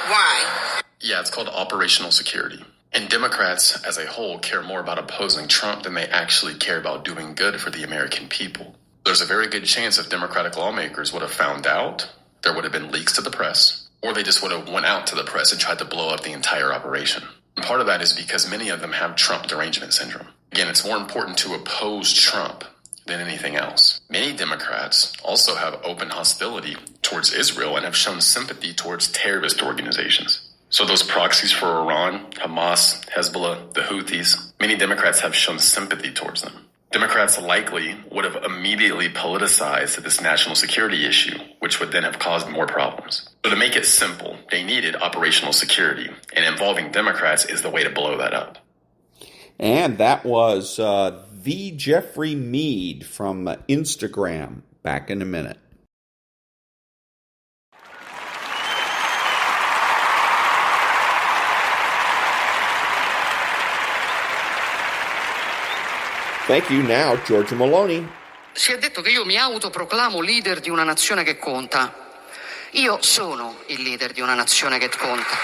Why? Yeah, it's called operational security. And Democrats as a whole care more about opposing Trump than they actually care about doing good for the American people. There's a very good chance if Democratic lawmakers would have found out, there would have been leaks to the press. Or they just would have went out to the press and tried to blow up the entire operation. And part of that is because many of them have Trump derangement syndrome. Again, it's more important to oppose Trump than anything else. Many Democrats also have open hostility towards Israel and have shown sympathy towards terrorist organizations. So those proxies for Iran, Hamas, Hezbollah, the Houthis, many Democrats have shown sympathy towards them. Democrats likely would have immediately politicized this national security issue, which would then have caused more problems. So to make it simple, they needed operational security, and involving Democrats is the way to blow that up. And that was the Jeffrey Mead from Instagram. Back in a minute. Thank you. Now, Giorgia Maloney. Si è detto che io mi autoproclamo leader di una nazione che conta. Io sono il leader di una nazione che conta.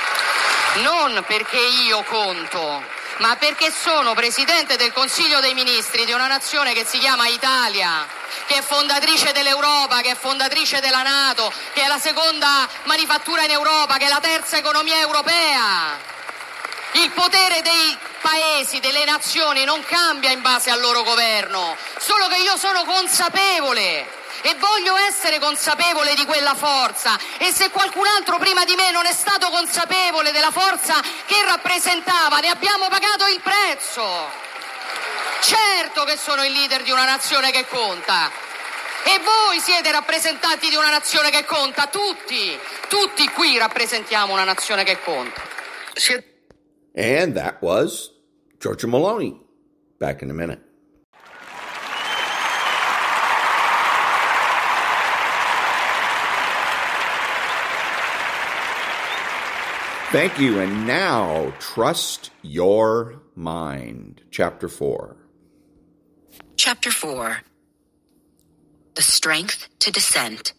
Non perché io conto, ma perché sono presidente del Consiglio dei Ministri di una nazione che si chiama Italia, che è fondatrice dell'Europa, che è fondatrice della NATO, che è la seconda manifattura in Europa, che è la terza economia europea. Il potere dei paesi, delle nazioni non cambia in base al loro governo, solo che io sono consapevole e voglio essere consapevole di quella forza, e se qualcun altro prima di me non è stato consapevole della forza che rappresentava, ne abbiamo pagato il prezzo. Certo che sono il leader di una nazione che conta, e voi siete rappresentanti di una nazione che conta, tutti qui rappresentiamo una nazione che conta. And that was Giorgia Maloney. Back in a minute. Thank you. And now, Trust Your Mind. Chapter 4. Chapter 4. The Strength to Dissent.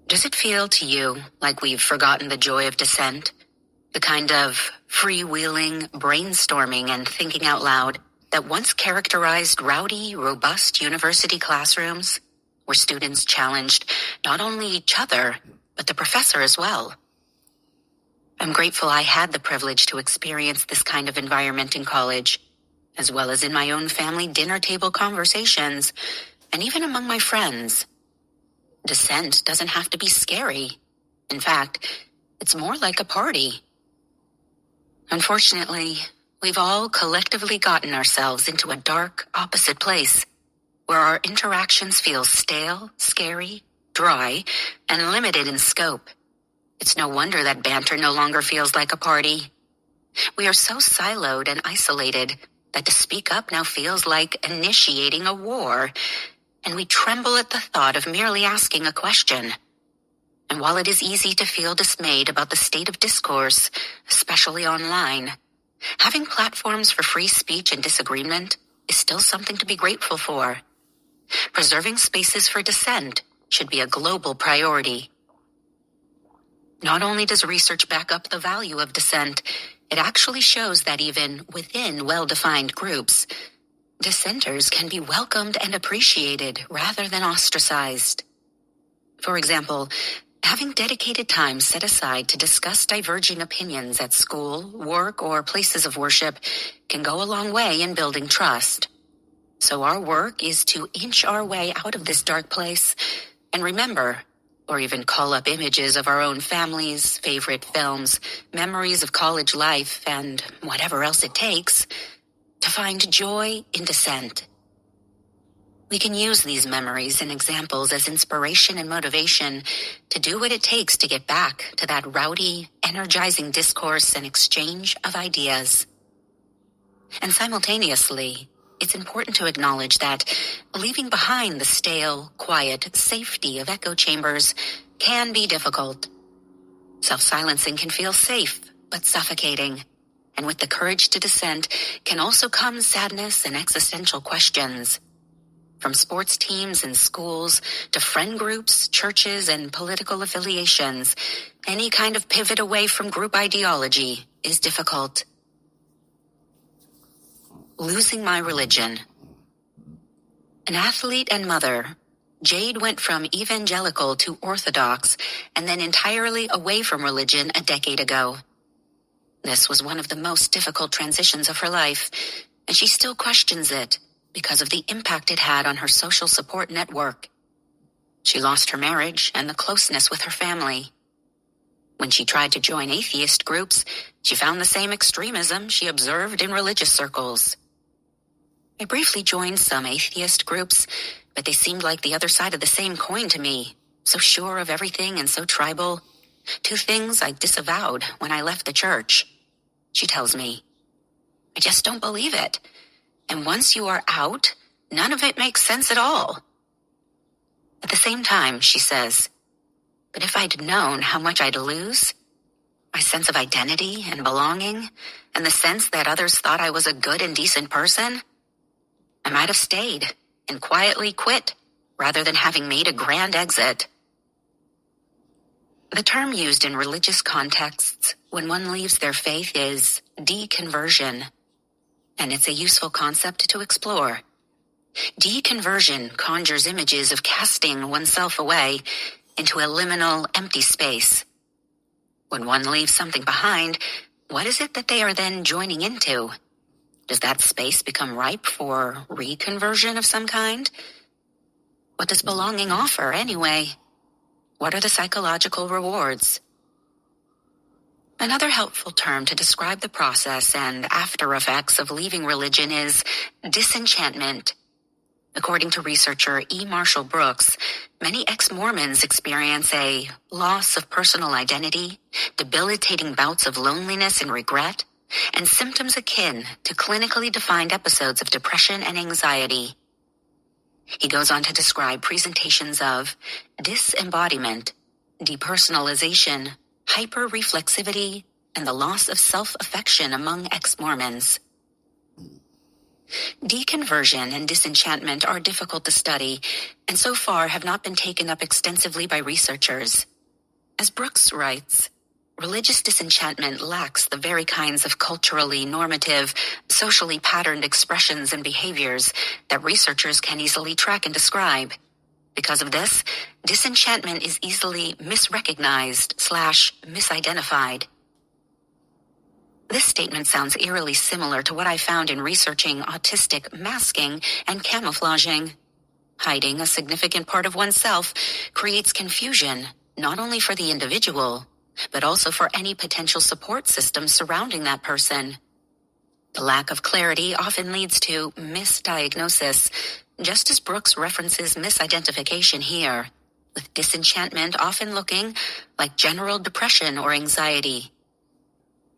Does it feel to you like we've forgotten the joy of dissent? The kind of freewheeling, brainstorming, and thinking out loud that once characterized rowdy, robust university classrooms, where students challenged not only each other, but the professor as well. I'm grateful I had the privilege to experience this kind of environment in college, as well as in my own family dinner table conversations, and even among my friends. Dissent doesn't have to be scary. In fact, it's more like a party. Unfortunately, we've all collectively gotten ourselves into a dark, opposite place, where our interactions feel stale, scary, dry, and limited in scope. It's no wonder that banter no longer feels like a party. We are so siloed and isolated that to speak up now feels like initiating a war, and we tremble at the thought of merely asking a question. And while it is easy to feel dismayed about the state of discourse, especially online, having platforms for free speech and disagreement is still something to be grateful for. Preserving spaces for dissent should be a global priority. Not only does research back up the value of dissent, it actually shows that even within well-defined groups, dissenters can be welcomed and appreciated rather than ostracized. For example, having dedicated time set aside to discuss diverging opinions at school, work, or places of worship can go a long way in building trust. So our work is to inch our way out of this dark place and remember, or even call up images of our own families, favorite films, memories of college life, and whatever else it takes, to find joy in dissent. We can use these memories and examples as inspiration and motivation to do what it takes to get back to that rowdy, energizing discourse and exchange of ideas. And simultaneously, it's important to acknowledge that leaving behind the stale, quiet safety of echo chambers can be difficult. Self-silencing can feel safe, but suffocating. And with the courage to dissent can also come sadness and existential questions. From sports teams and schools to friend groups, churches, and political affiliations, any kind of pivot away from group ideology is difficult. Losing my religion. An athlete and mother, Jade went from evangelical to Orthodox and then entirely away from religion a decade ago. This was one of the most difficult transitions of her life, and she still questions it because of the impact it had on her social support network. She lost her marriage and the closeness with her family. When she tried to join atheist groups, she found the same extremism she observed in religious circles. I briefly joined some atheist groups, but they seemed like the other side of the same coin to me, so sure of everything and so tribal. 2 things I disavowed when I left the church. She tells me, I just don't believe it. And once you are out, none of it makes sense at all. At the same time, she says, but if I'd known how much I'd lose, my sense of identity and belonging, and the sense that others thought I was a good and decent person, I might have stayed and quietly quit rather than having made a grand exit. The term used in religious contexts when one leaves their faith is deconversion, and it's a useful concept to explore. Deconversion conjures images of casting oneself away into a liminal, empty space. When one leaves something behind, what is it that they are then joining into? Does that space become ripe for reconversion of some kind? What does belonging offer, anyway? What are the psychological rewards? Another helpful term to describe the process and after effects of leaving religion is disenchantment. According to researcher E. Marshall Brooks, many ex-Mormons experience a loss of personal identity, debilitating bouts of loneliness and regret, and symptoms akin to clinically defined episodes of depression and anxiety. He goes on to describe presentations of disembodiment, depersonalization, hyper-reflexivity, and the loss of self-affection among ex-Mormons. Deconversion and disenchantment are difficult to study, and so far have not been taken up extensively by researchers. As Brooks writes, religious disenchantment lacks the very kinds of culturally normative, socially patterned expressions and behaviors that researchers can easily track and describe. Because of this, disenchantment is easily misrecognized/misidentified. This statement sounds eerily similar to what I found in researching autistic masking and camouflaging. Hiding a significant part of oneself creates confusion, not only for the individual, but also for any potential support system surrounding that person. The lack of clarity often leads to misdiagnosis, just as Brooks references misidentification here, with disenchantment often looking like general depression or anxiety.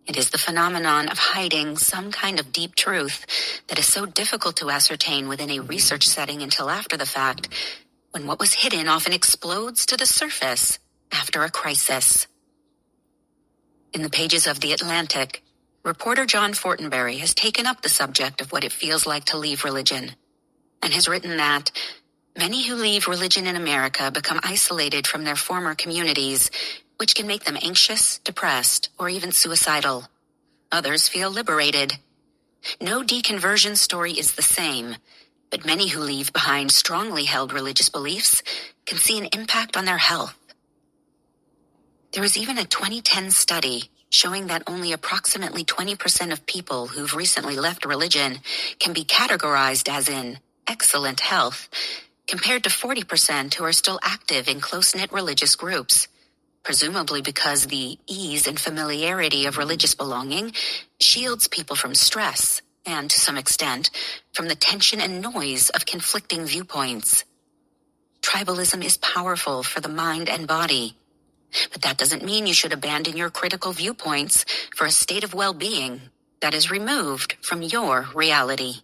It is the phenomenon of hiding some kind of deep truth that is so difficult to ascertain within a research setting until after the fact, when what was hidden often explodes to the surface after a crisis. In the pages of The Atlantic, reporter John Fortenberry has taken up the subject of what it feels like to leave religion, and has written that many who leave religion in America become isolated from their former communities, which can make them anxious, depressed, or even suicidal. Others feel liberated. No deconversion story is the same, but many who leave behind strongly held religious beliefs can see an impact on their health. There is even a 2010 study showing that only approximately 20% of people who've recently left religion can be categorized as in excellent health, compared to 40% who are still active in close-knit religious groups, presumably because the ease and familiarity of religious belonging shields people from stress and, to some extent, from the tension and noise of conflicting viewpoints. Tribalism is powerful for the mind and body, but that doesn't mean you should abandon your critical viewpoints for a state of well-being that is removed from your reality.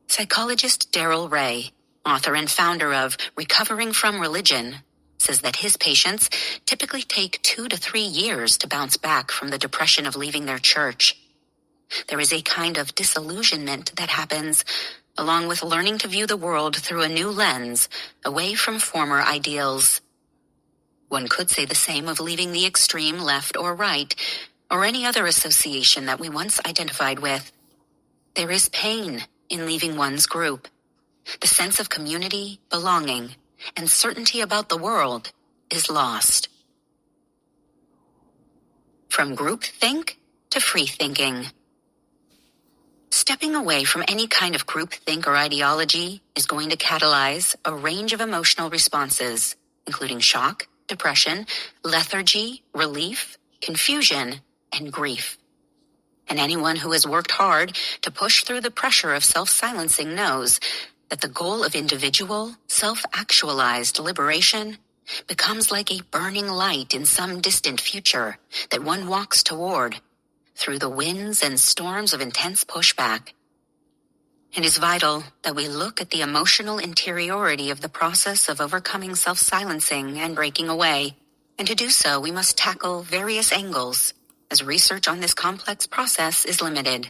Psychologist Darrell Ray, author and founder of Recovering from Religion, says that his patients typically take 2 to 3 years to bounce back from the depression of leaving their church. There is a kind of disillusionment that happens, along with learning to view the world through a new lens, away from former ideals. One could say the same of leaving the extreme left or right, or any other association that we once identified with. There is pain in leaving one's group. The sense of community, belonging, and certainty about the world is lost. From groupthink to free thinking. Stepping away from any kind of groupthink or ideology is going to catalyze a range of emotional responses, including shock, depression, lethargy, relief, confusion, and grief. And anyone who has worked hard to push through the pressure of self-silencing knows that the goal of individual, self-actualized liberation becomes like a burning light in some distant future that one walks toward through the winds and storms of intense pushback. It is vital that we look at the emotional interiority of the process of overcoming self-silencing and breaking away, and to do so we must tackle various angles, as research on this complex process is limited.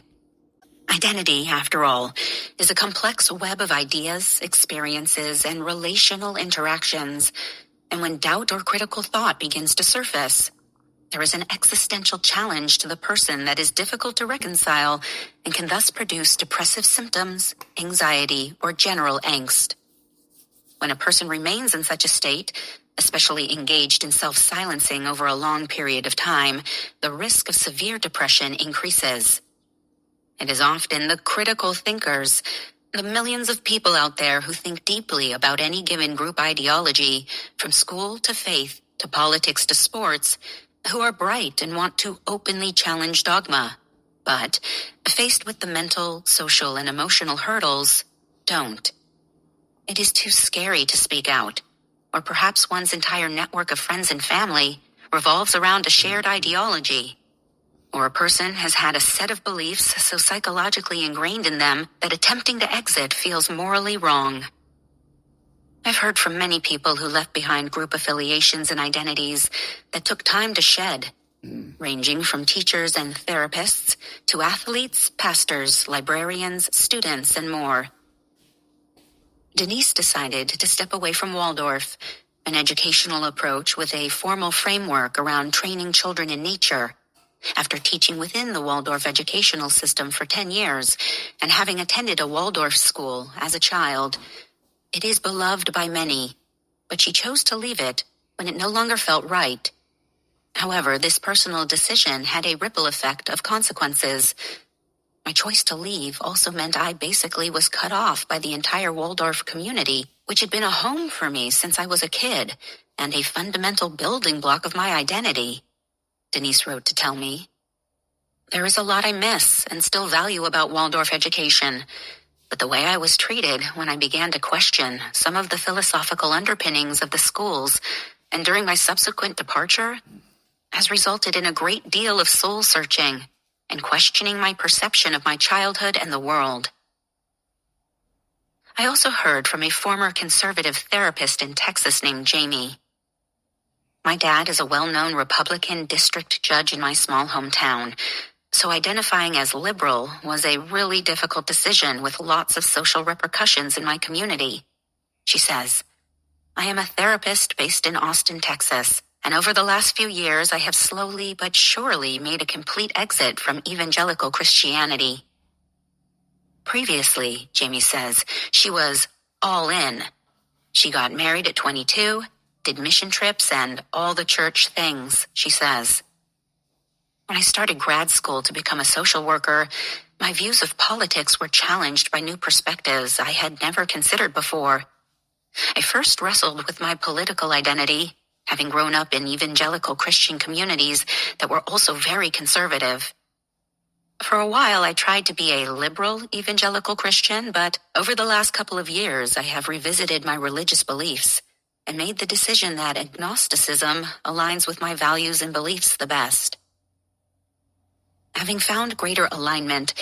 Identity, after all, is a complex web of ideas, experiences, and relational interactions, and when doubt or critical thought begins to surface, there is an existential challenge to the person that is difficult to reconcile and can thus produce depressive symptoms, anxiety, or general angst. When a person remains in such a state, especially engaged in self-silencing over a long period of time, the risk of severe depression increases. It is often the critical thinkers, the millions of people out there who think deeply about any given group ideology, from school to faith to politics to sports, who are bright and want to openly challenge dogma, but, faced with the mental, social, and emotional hurdles, don't. It is too scary to speak out, or perhaps one's entire network of friends and family revolves around a shared ideology, or a person has had a set of beliefs so psychologically ingrained in them that attempting to exit feels morally wrong. I've heard from many people who left behind group affiliations and identities that took time to shed, ranging from teachers and therapists to athletes, pastors, librarians, students, and more. Denise decided to step away from Waldorf, an educational approach with a formal framework around training children in nature, after teaching within the Waldorf educational system for 10 years and having attended a Waldorf school as a child. It is beloved by many, but she chose to leave it when it no longer felt right. However, this personal decision had a ripple effect of consequences. My choice to leave also meant I basically was cut off by the entire Waldorf community, which had been a home for me since I was a kid and a fundamental building block of my identity, Denise wrote to tell me. There is a lot I miss and still value about Waldorf education, but the way I was treated when I began to question some of the philosophical underpinnings of the schools and during my subsequent departure has resulted in a great deal of soul-searching and questioning my perception of my childhood and the world. I also heard from a former conservative therapist in Texas named Jamie. My dad is a well-known Republican district judge in my small hometown, so identifying as liberal was a really difficult decision with lots of social repercussions in my community. She says, I am a therapist based in Austin, Texas, and over the last few years I have slowly but surely made a complete exit from evangelical Christianity. Previously, Jamie says, she was all in. She got married at 22, did mission trips and all the church things, she says. When I started grad school to become a social worker, my views of politics were challenged by new perspectives I had never considered before. I first wrestled with my political identity, having grown up in evangelical Christian communities that were also very conservative. For a while, I tried to be a liberal evangelical Christian, but over the last couple of years, I have revisited my religious beliefs and made the decision that agnosticism aligns with my values and beliefs the best. Having found greater alignment,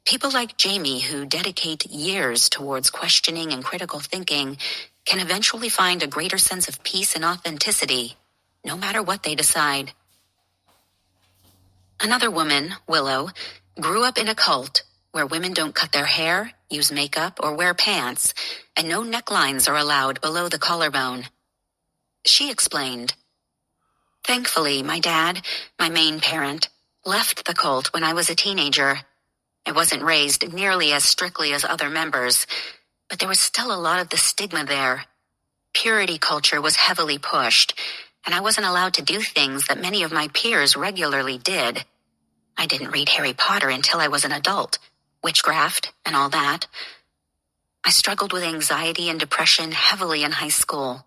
people like Jamie who dedicate years towards questioning and critical thinking can eventually find a greater sense of peace and authenticity, no matter what they decide. Another woman, Willow, grew up in a cult where women don't cut their hair, use makeup, or wear pants, and no necklines are allowed below the collarbone. She explained, Thankfully, my dad, my main parent, left the cult when I was a teenager. I wasn't raised nearly as strictly as other members, but there was still a lot of the stigma there. Purity culture was heavily pushed, and I wasn't allowed to do things that many of my peers regularly did. I didn't read Harry Potter until I was an adult, witchcraft and all that. I struggled with anxiety and depression heavily in high school.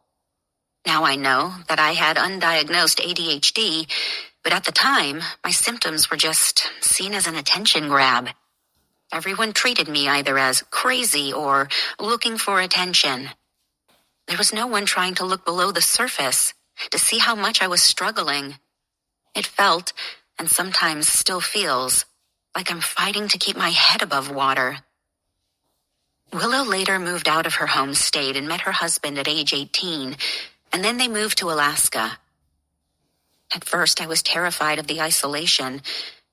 Now I know that I had undiagnosed ADHD, but at the time, my symptoms were just seen as an attention grab. Everyone treated me either as crazy or looking for attention. There was no one trying to look below the surface to see how much I was struggling. It felt, and sometimes still feels, like I'm fighting to keep my head above water. Willow later moved out of her home state and met her husband at age 18, and then they moved to Alaska. At first, I was terrified of the isolation,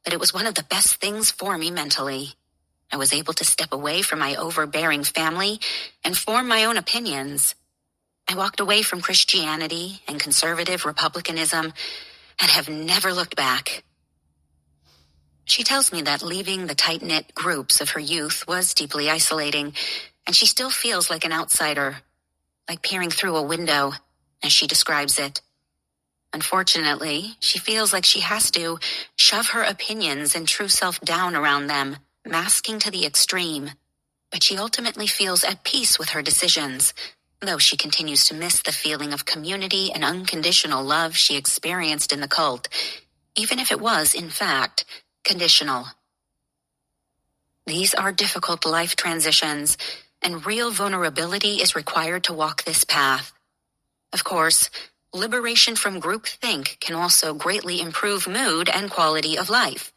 but it was one of the best things for me mentally. I was able to step away from my overbearing family and form my own opinions. I walked away from Christianity and conservative republicanism and have never looked back. She tells me that leaving the tight-knit groups of her youth was deeply isolating, and she still feels like an outsider, like peering through a window, as she describes it. Unfortunately, she feels like she has to shove her opinions and true self down around them, masking to the extreme. But she ultimately feels at peace with her decisions, though she continues to miss the feeling of community and unconditional love she experienced in the cult, even if it was, in fact, conditional. These are difficult life transitions, and real vulnerability is required to walk this path. Of course, liberation from groupthink can also greatly improve mood and quality of life.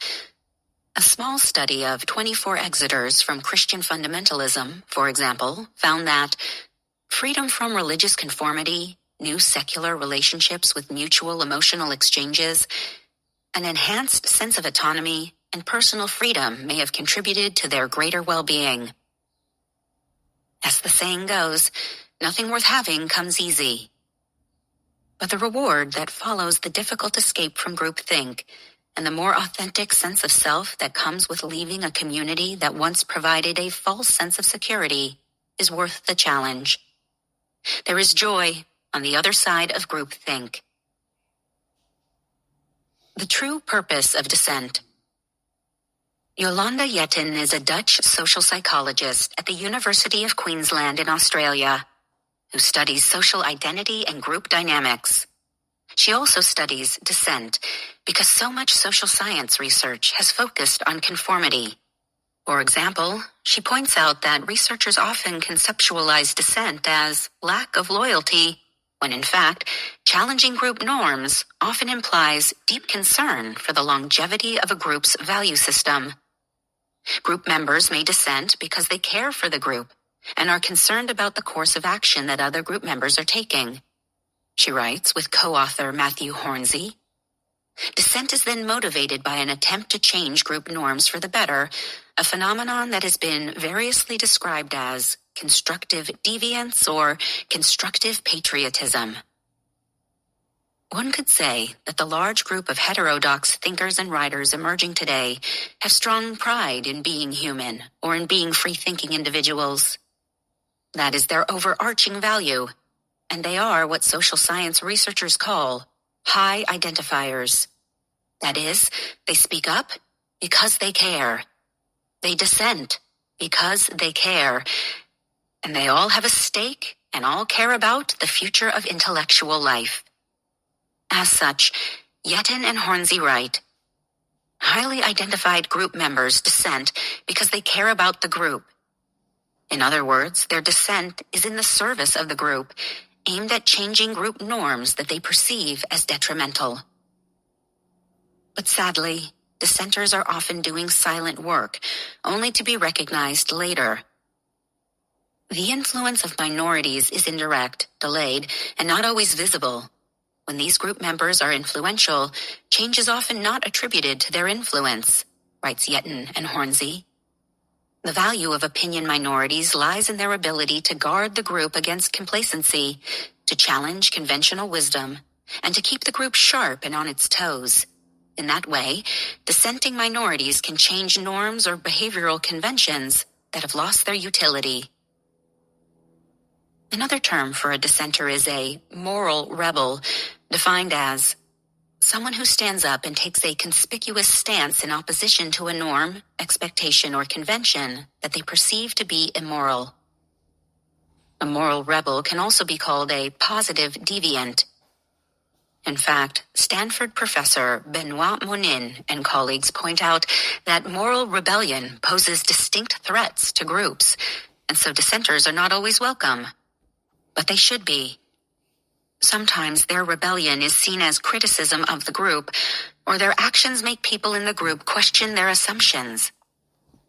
A small study of 24 exiters from Christian fundamentalism, for example, found that freedom from religious conformity, new secular relationships with mutual emotional exchanges, an enhanced sense of autonomy, and personal freedom may have contributed to their greater well-being. As the saying goes, nothing worth having comes easy. But the reward that follows the difficult escape from groupthink and the more authentic sense of self that comes with leaving a community that once provided a false sense of security is worth the challenge. There is joy on the other side of groupthink. The true purpose of dissent. Jolanda Jetten is a Dutch social psychologist at the University of Queensland in Australia, who studies social identity and group dynamics. She also studies dissent because so much social science research has focused on conformity. For example, she points out that researchers often conceptualize dissent as lack of loyalty, when in fact, challenging group norms often implies deep concern for the longevity of a group's value system. Group members may dissent because they care for the group and are concerned about the course of action that other group members are taking. She writes with co-author Matthew Hornsey, dissent is then motivated by an attempt to change group norms for the better, a phenomenon that has been variously described as constructive deviance or constructive patriotism. One could say that the large group of heterodox thinkers and writers emerging today have strong pride in being human or in being free-thinking individuals. That is their overarching value, and they are what social science researchers call high identifiers. That is, they speak up because they care. They dissent because they care. And they all have a stake and all care about the future of intellectual life. As such, Jetten and Hornsey write, highly identified group members dissent because they care about the group. In other words, their dissent is in the service of the group, aimed at changing group norms that they perceive as detrimental. But sadly, dissenters are often doing silent work, only to be recognized later. The influence of minorities is indirect, delayed, and not always visible. When these group members are influential, change is often not attributed to their influence, writes Jetten and Hornsey. The value of opinion minorities lies in their ability to guard the group against complacency, to challenge conventional wisdom, and to keep the group sharp and on its toes. In that way, dissenting minorities can change norms or behavioral conventions that have lost their utility. Another term for a dissenter is a moral rebel, defined as someone who stands up and takes a conspicuous stance in opposition to a norm, expectation, or convention that they perceive to be immoral. A moral rebel can also be called a positive deviant. In fact, Stanford professor Benoit Monin and colleagues point out that moral rebellion poses distinct threats to groups, and so dissenters are not always welcome. But they should be. Sometimes their rebellion is seen as criticism of the group, or their actions make people in the group question their assumptions,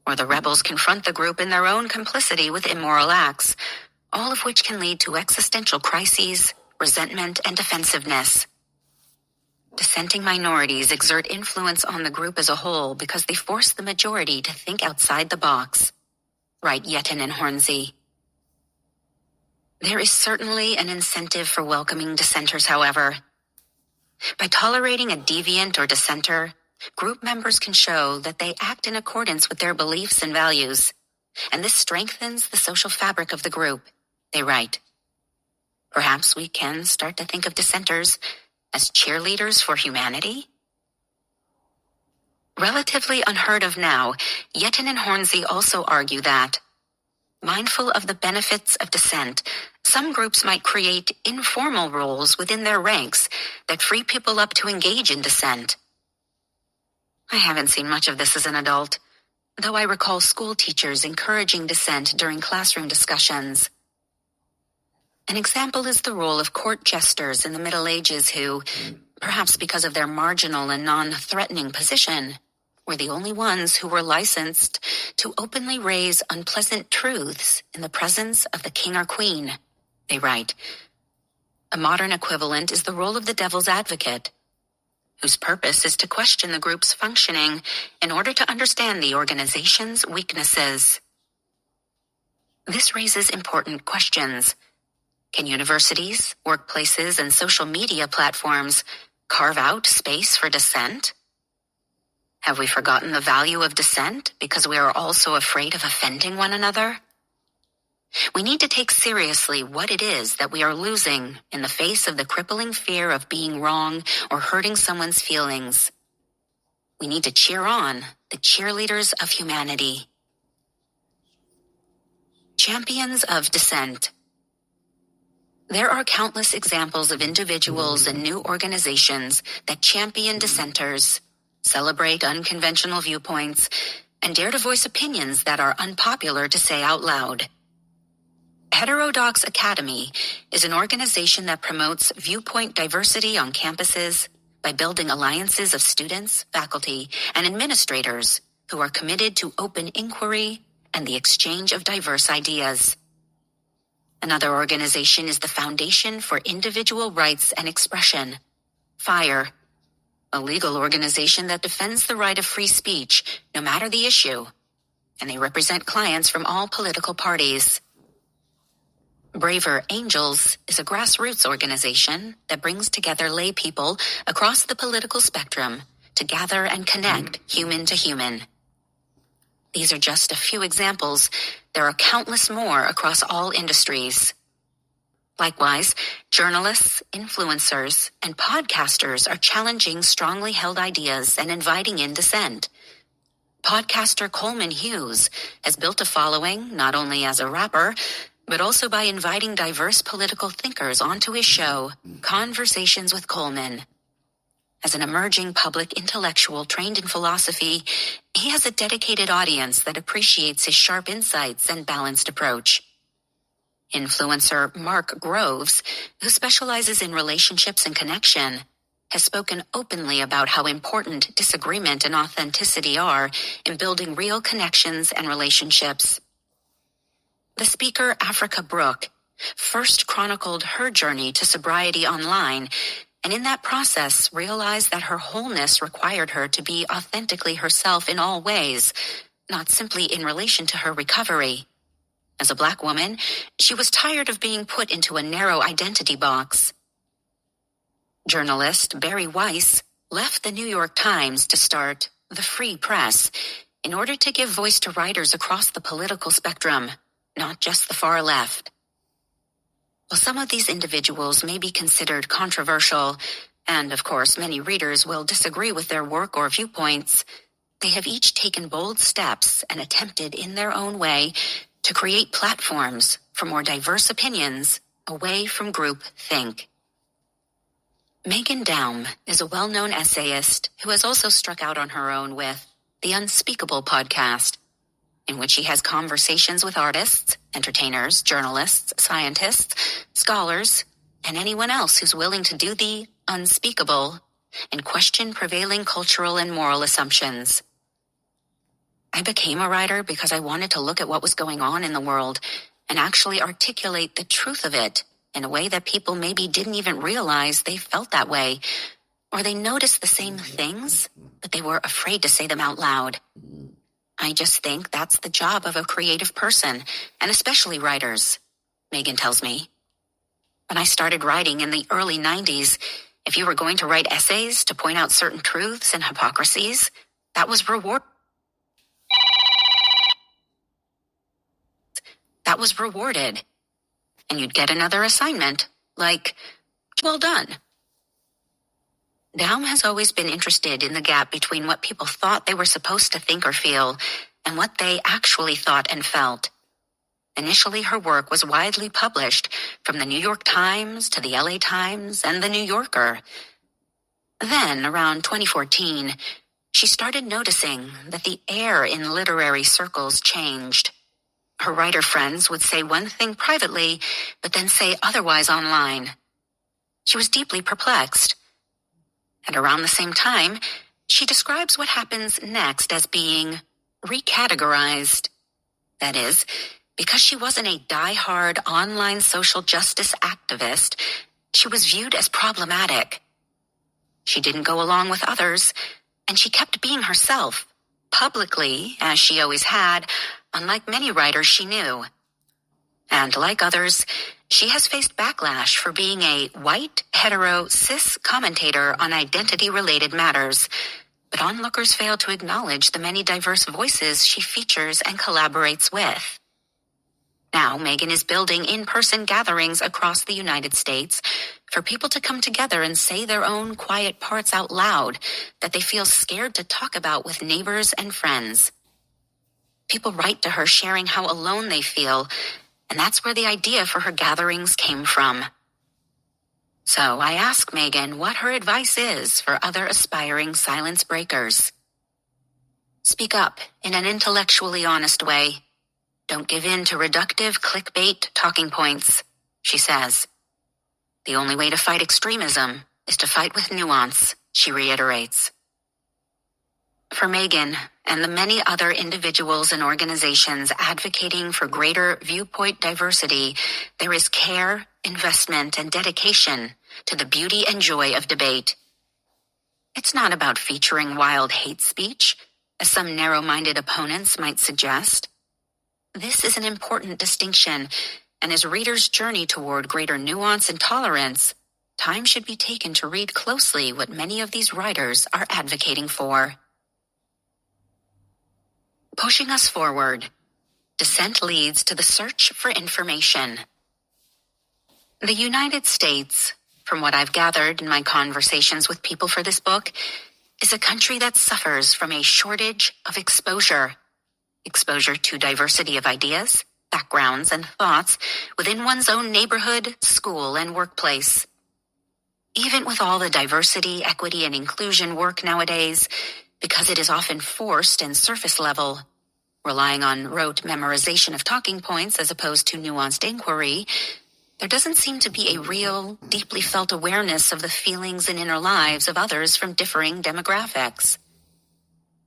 or the rebels confront the group in their own complicity with immoral acts, all of which can lead to existential crises, resentment, and defensiveness. Dissenting minorities exert influence on the group as a whole because they force the majority to think outside the box, write Yetin and Hornsey. There is certainly an incentive for welcoming dissenters, however. By tolerating a deviant or dissenter, group members can show that they act in accordance with their beliefs and values, and this strengthens the social fabric of the group, they write. Perhaps we can start to think of dissenters as cheerleaders for humanity? Relatively unheard of now, Yetin and Hornsey also argue that, mindful of the benefits of dissent, some groups might create informal roles within their ranks that free people up to engage in dissent. I haven't seen much of this as an adult, though I recall school teachers encouraging dissent during classroom discussions. An example is the role of court jesters in the Middle Ages who, perhaps because of their marginal and non-threatening position, were the only ones who were licensed to openly raise unpleasant truths in the presence of the king or queen, they write. A modern equivalent is the role of the devil's advocate, whose purpose is to question the group's functioning in order to understand the organization's weaknesses. This raises important questions. Can universities, workplaces, and social media platforms carve out space for dissent? Have we forgotten the value of dissent because we are also afraid of offending one another? We need to take seriously what it is that we are losing in the face of the crippling fear of being wrong or hurting someone's feelings. We need to cheer on the cheerleaders of humanity. Champions of dissent. There are countless examples of individuals and new organizations that champion dissenters, celebrate unconventional viewpoints, and dare to voice opinions that are unpopular to say out loud. Heterodox Academy is an organization that promotes viewpoint diversity on campuses by building alliances of students, faculty, and administrators who are committed to open inquiry and the exchange of diverse ideas. Another organization is the Foundation for Individual Rights and Expression, FIRE, a legal organization that defends the right of free speech, no matter the issue, and they represent clients from all political parties. Braver Angels is a grassroots organization that brings together lay people across the political spectrum to gather and connect human to human. These are just a few examples. There are countless more across all industries. Likewise, journalists, influencers, and podcasters are challenging strongly held ideas and inviting in dissent. Podcaster Coleman Hughes has built a following not only as a rapper, but also by inviting diverse political thinkers onto his show, Conversations with Coleman. As an emerging public intellectual trained in philosophy, he has a dedicated audience that appreciates his sharp insights and balanced approach. Influencer Mark Groves, who specializes in relationships and connection, has spoken openly about how important disagreement and authenticity are in building real connections and relationships. The speaker Africa Brooke first chronicled her journey to sobriety online, and in that process realized that her wholeness required her to be authentically herself in all ways, not simply in relation to her recovery. As a Black woman, she was tired of being put into a narrow identity box. Journalist Barry Weiss left the New York Times to start the Free Press in order to give voice to writers across the political spectrum, not just the far left. While some of these individuals may be considered controversial, and of course many readers will disagree with their work or viewpoints, they have each taken bold steps and attempted in their own way to create platforms for more diverse opinions away from group think. Megan Daum is a well-known essayist who has also struck out on her own with the Unspeakable podcast, in which she has conversations with artists, entertainers, journalists, scientists, scholars, and anyone else who's willing to do the unspeakable and question prevailing cultural and moral assumptions. I became a writer because I wanted to look at what was going on in the world and actually articulate the truth of it in a way that people maybe didn't even realize they felt that way, or they noticed the same things, but they were afraid to say them out loud. I just think that's the job of a creative person, and especially writers, Megan tells me. When I started writing in the early 90s, if you were going to write essays to point out certain truths and hypocrisies, that was rewarded. And you'd get another assignment, like, well done. Daum has always been interested in the gap between what people thought they were supposed to think or feel and what they actually thought and felt. Initially, her work was widely published, from the New York Times to the LA Times and the New Yorker. Then, around 2014, she started noticing that the air in literary circles changed. Her writer friends would say one thing privately, but then say otherwise online. She was deeply perplexed. And around the same time, she describes what happens next as being recategorized. That is, because she wasn't a die-hard online social justice activist, she was viewed as problematic. She didn't go along with others, and she kept being herself, publicly, as she always had, unlike many writers she knew. And like others, she has faced backlash for being a white, hetero, cis commentator on identity-related matters, but onlookers fail to acknowledge the many diverse voices she features and collaborates with. Now, Megan is building in-person gatherings across the United States for people to come together and say their own quiet parts out loud that they feel scared to talk about with neighbors and friends. People write to her sharing how alone they feel, and that's where the idea for her gatherings came from. So I ask Megan what her advice is for other aspiring silence breakers. Speak up in an intellectually honest way. Don't give in to reductive clickbait talking points, she says. The only way to fight extremism is to fight with nuance, she reiterates. For Megan and the many other individuals and organizations advocating for greater viewpoint diversity, there is care, investment, and dedication to the beauty and joy of debate. It's not about featuring wild hate speech, as some narrow-minded opponents might suggest. This is an important distinction, and as readers journey toward greater nuance and tolerance, time should be taken to read closely what many of these writers are advocating for. Pushing us forward, dissent leads to the search for information. The United States, from what I've gathered in my conversations with people for this book, is a country that suffers from a shortage of exposure. Exposure to diversity of ideas, backgrounds, and thoughts within one's own neighborhood, school, and workplace. Even with all the diversity, equity, and inclusion work nowadays, because it is often forced and surface level, relying on rote memorization of talking points as opposed to nuanced inquiry, there doesn't seem to be a real, deeply felt awareness of the feelings and inner lives of others from differing demographics.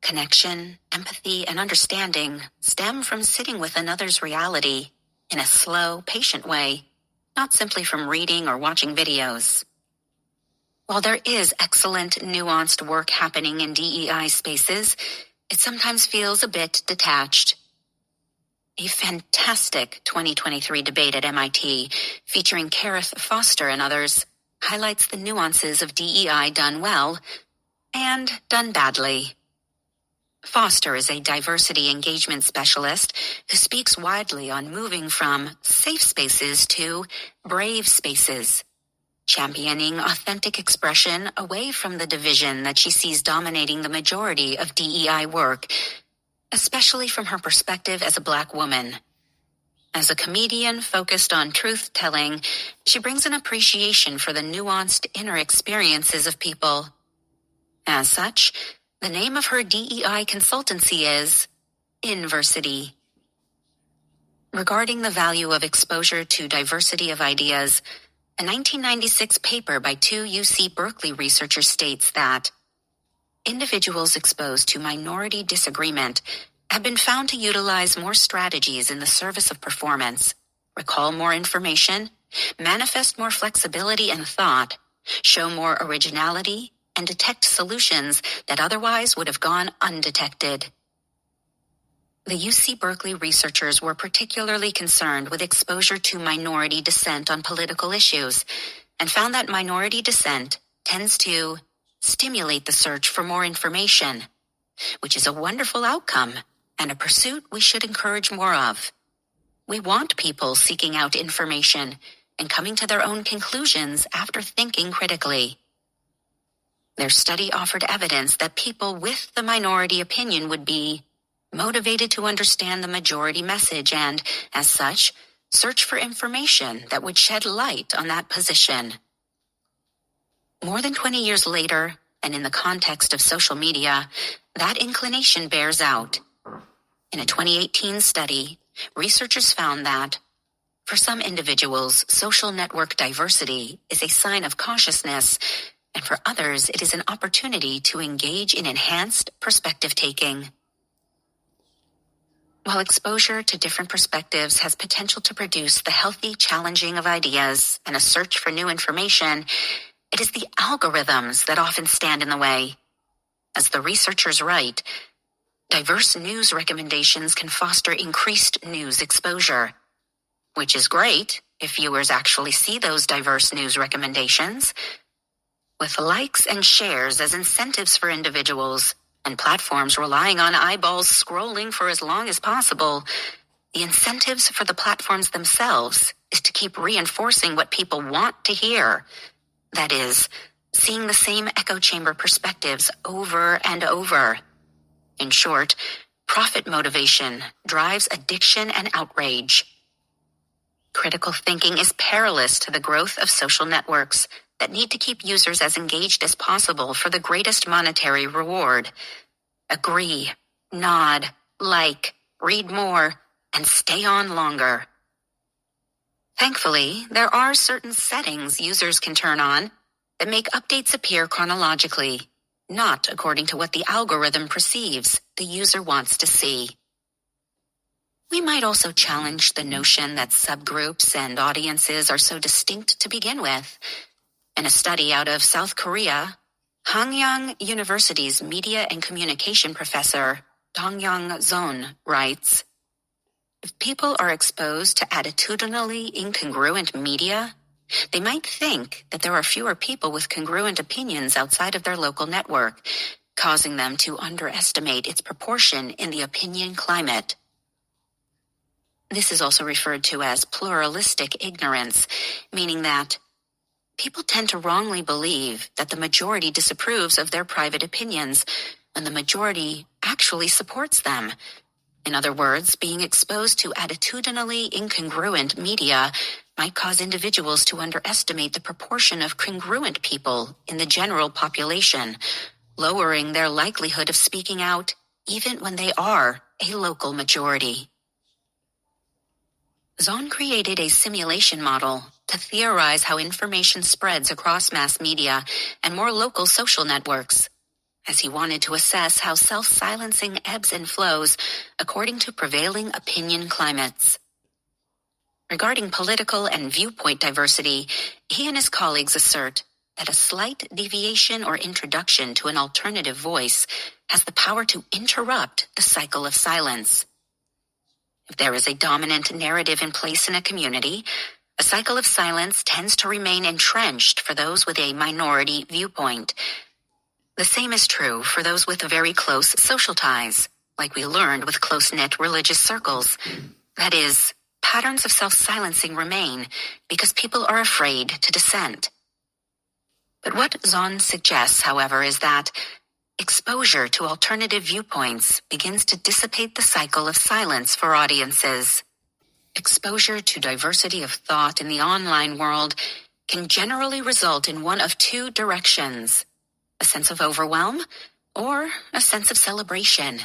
Connection, empathy, and understanding stem from sitting with another's reality in a slow, patient way, not simply from reading or watching videos. While there is excellent, nuanced work happening in DEI spaces, it sometimes feels a bit detached. A fantastic 2023 debate at MIT featuring Kareth Foster and others highlights the nuances of DEI done well and done badly. Foster is a diversity engagement specialist who speaks widely on moving from safe spaces to brave spaces, championing authentic expression away from the division that she sees dominating the majority of DEI work, especially from her perspective as a Black woman. As a comedian focused on truth-telling, she brings an appreciation for the nuanced inner experiences of people. As such, the name of her DEI consultancy is Inversity. Regarding the value of exposure to diversity of ideas, a 1996 paper by two UC Berkeley researchers states that individuals exposed to minority disagreement have been found to utilize more strategies in the service of performance, recall more information, manifest more flexibility and thought, show more originality, and detect solutions that otherwise would have gone undetected. The UC Berkeley researchers were particularly concerned with exposure to minority dissent on political issues and found that minority dissent tends to stimulate the search for more information, which is a wonderful outcome and a pursuit we should encourage more of. We want people seeking out information and coming to their own conclusions after thinking critically. Their study offered evidence that people with the minority opinion would be motivated to understand the majority message and, as such, search for information that would shed light on that position. More than 20 years later, and in the context of social media, that inclination bears out. In a 2018 study, researchers found that, for some individuals, social network diversity is a sign of cautiousness, and for others, it is an opportunity to engage in enhanced perspective-taking. While exposure to different perspectives has potential to produce the healthy challenging of ideas and a search for new information, it is the algorithms that often stand in the way. As the researchers write, diverse news recommendations can foster increased news exposure, which is great if viewers actually see those diverse news recommendations. With likes and shares as incentives for individuals, and platforms relying on eyeballs scrolling for as long as possible, the incentives for the platforms themselves is to keep reinforcing what people want to hear. That is, seeing the same echo chamber perspectives over and over. In short, profit motivation drives addiction and outrage. Critical thinking is perilous to the growth of social networks that need to keep users as engaged as possible for the greatest monetary reward. Agree, nod, like, read more, and stay on longer. Thankfully, there are certain settings users can turn on that make updates appear chronologically, not according to what the algorithm perceives the user wants to see. We might also challenge the notion that subgroups and audiences are so distinct to begin with. In a study out of South Korea, Hanyang University's media and communication professor, Dongyang Zon, writes, if people are exposed to attitudinally incongruent media, they might think that there are fewer people with congruent opinions outside of their local network, causing them to underestimate its proportion in the opinion climate. This is also referred to as pluralistic ignorance, meaning that people tend to wrongly believe that the majority disapproves of their private opinions, when the majority actually supports them. In other words, being exposed to attitudinally incongruent media might cause individuals to underestimate the proportion of congruent people in the general population, lowering their likelihood of speaking out even when they are a local majority. Zon created a simulation model to theorize how information spreads across mass media and more local social networks, as he wanted to assess how self-silencing ebbs and flows according to prevailing opinion climates. Regarding political and viewpoint diversity, he and his colleagues assert that a slight deviation or introduction to an alternative voice has the power to interrupt the cycle of silence. If there is a dominant narrative in place in a community, a cycle of silence tends to remain entrenched for those with a minority viewpoint. The same is true for those with very close social ties, like we learned with close-knit religious circles. That is, patterns of self-silencing remain because people are afraid to dissent. But what Zon suggests, however, is that exposure to alternative viewpoints begins to dissipate the cycle of silence for audiences. exposure to diversity of thought in the online world can generally result in one of two directions: a sense of overwhelm or a sense of celebration.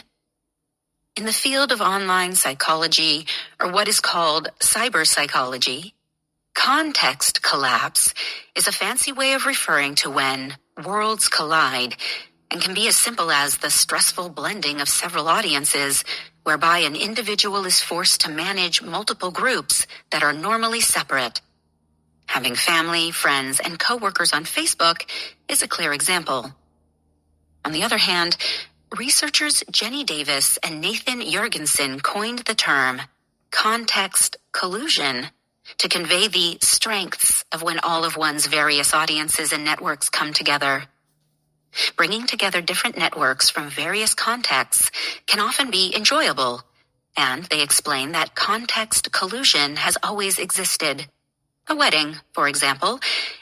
In the field of online psychology, or what is called cyber psychology, context collapse is a fancy way of referring to when worlds collide, and can be as simple as the stressful blending of several audiences, whereby an individual is forced to manage multiple groups that are normally separate. Having family, friends, and coworkers on Facebook is a clear example. On the other hand, researchers Jenny Davis and Nathan Jurgensen coined the term context collusion to convey the strengths of when all of one's various audiences and networks come together. Bringing together different networks from various contexts can often be enjoyable, and they explain that context collusion has always existed. A wedding, for example,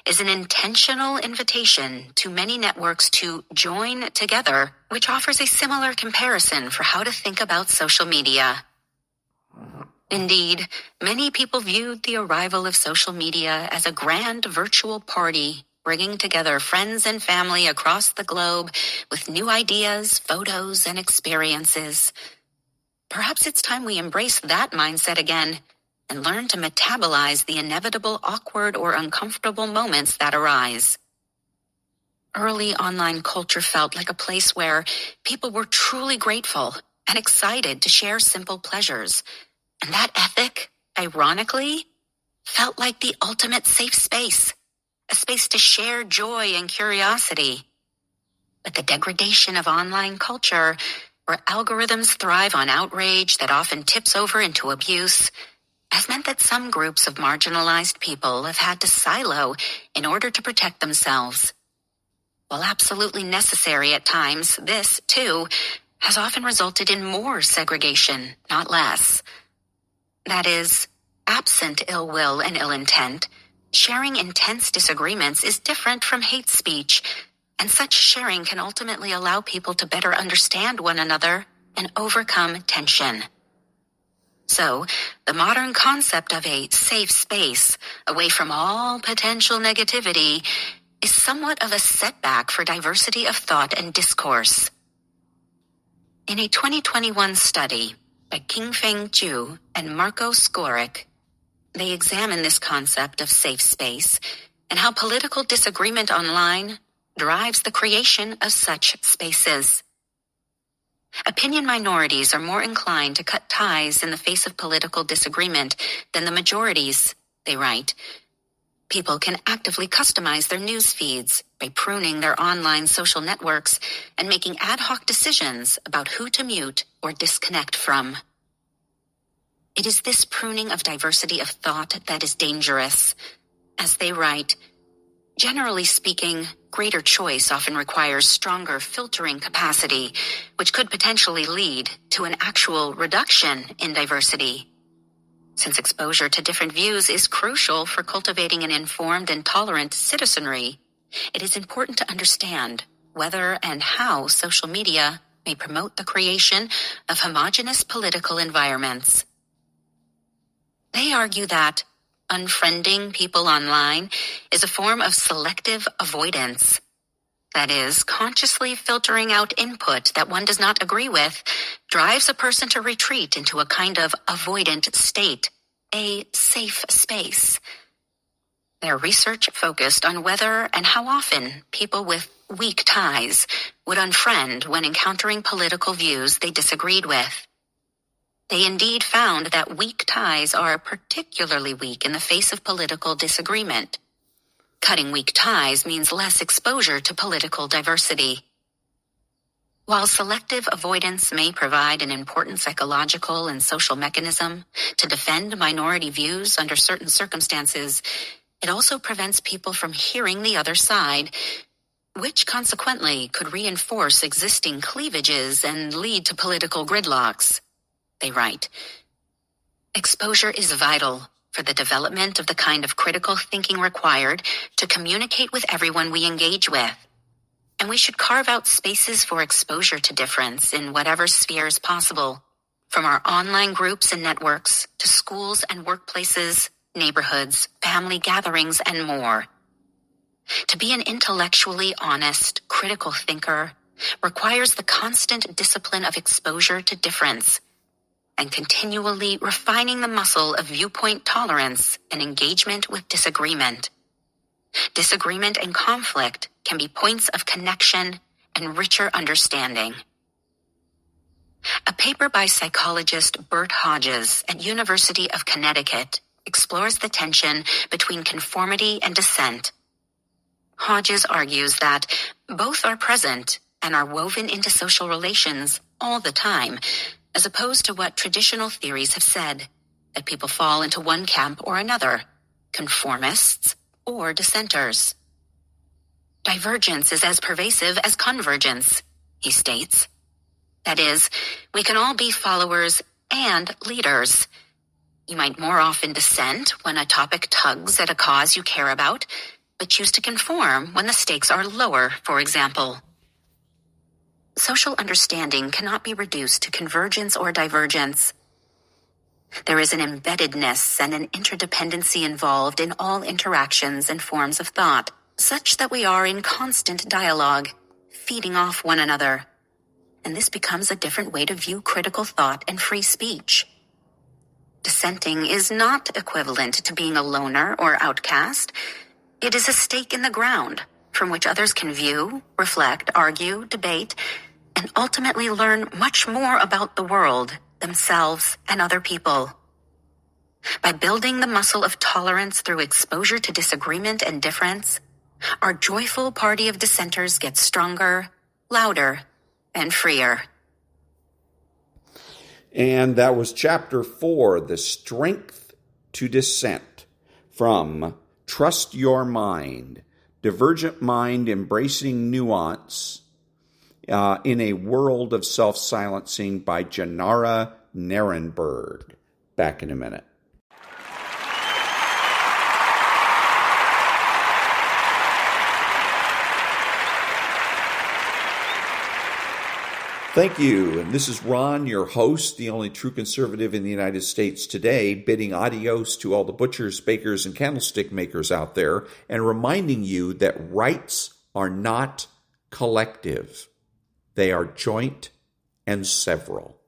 is an intentional invitation to many networks to join together, which offers a similar comparison for how to think about social media. Indeed, many people viewed the arrival of social media as a grand virtual party, bringing together friends and family across the globe with new ideas, photos, and experiences. Perhaps it's time we embrace that mindset again and learn to metabolize the inevitable awkward or uncomfortable moments that arise. Early online culture felt like a place where people were truly grateful and excited to share simple pleasures. And that ethic, ironically, felt like the ultimate safe space, a space to share joy and curiosity. But the degradation of online culture, where algorithms thrive on outrage that often tips over into abuse, has meant that some groups of marginalized people have had to silo in order to protect themselves. While absolutely necessary at times, this, too, has often resulted in more segregation, not less. That is, absent ill will and ill intent, sharing intense disagreements is different from hate speech, and such sharing can ultimately allow people to better understand one another and overcome tension. So, the modern concept of a safe space, away from all potential negativity, is somewhat of a setback for diversity of thought and discourse. In a 2021 study by Qingfeng Zhu and Marco Skoric, they examine this concept of safe space and how political disagreement online drives the creation of such spaces. Opinion minorities are more inclined to cut ties in the face of political disagreement than the majorities, they write. People can actively customize their news feeds by pruning their online social networks and making ad hoc decisions about who to mute or disconnect from. It is this pruning of diversity of thought that is dangerous. As they write, generally speaking, greater choice often requires stronger filtering capacity, which could potentially lead to an actual reduction in diversity. Since exposure to different views is crucial for cultivating an informed and tolerant citizenry, it is important to understand whether and how social media may promote the creation of homogeneous political environments. They argue that unfriending people online is a form of selective avoidance. That is, consciously filtering out input that one does not agree with drives a person to retreat into a kind of avoidant state, a safe space. Their research focused on whether and how often people with weak ties would unfriend when encountering political views they disagreed with. They indeed found that weak ties are particularly weak in the face of political disagreement. Cutting weak ties means less exposure to political diversity. While selective avoidance may provide an important psychological and social mechanism to defend minority views under certain circumstances, it also prevents people from hearing the other side, which consequently could reinforce existing cleavages and lead to political gridlocks. They write, exposure is vital for the development of the kind of critical thinking required to communicate with everyone we engage with. And we should carve out spaces for exposure to difference in whatever sphere is possible. from our online groups and networks to schools and workplaces, neighborhoods, family gatherings, and more. To be an intellectually honest, critical thinker requires the constant discipline of exposure to difference and continually refining the muscle of viewpoint tolerance and engagement with disagreement. Disagreement and conflict can be points of connection and richer understanding. A paper by psychologist Bert Hodges at University of Connecticut explores the tension between conformity and dissent. Hodges argues that both are present and are woven into social relations all the time, as opposed to what traditional theories have said, that people fall into one camp or another, conformists or dissenters. Divergence is as pervasive as convergence, he states. That is, we can all be followers and leaders. You might more often dissent when a topic tugs at a cause you care about, but choose to conform when the stakes are lower, for example. Social understanding cannot be reduced to convergence or divergence. There is an embeddedness and an interdependency involved in all interactions and forms of thought, such that we are in constant dialogue, feeding off one another. And this becomes a different way to view critical thought and free speech. Dissenting is not equivalent to being a loner or outcast. It is a stake in the ground from which others can view, reflect, argue, debate, and ultimately learn much more about the world, themselves, and other people. By building the muscle of tolerance through exposure to disagreement and difference, our joyful party of dissenters gets stronger, louder, and freer. And that was Chapter 4, The Strength to Dissent, from Trust Your Mind, Divergent Mind Embracing Nuance in a World of Self-Silencing by Janara Narenberg. Back in a minute. Thank you. And this is Ron, your host, the only true conservative in the United States today, bidding adios to all the butchers, bakers, and candlestick makers out there, and reminding you that rights are not collective. They are joint and several.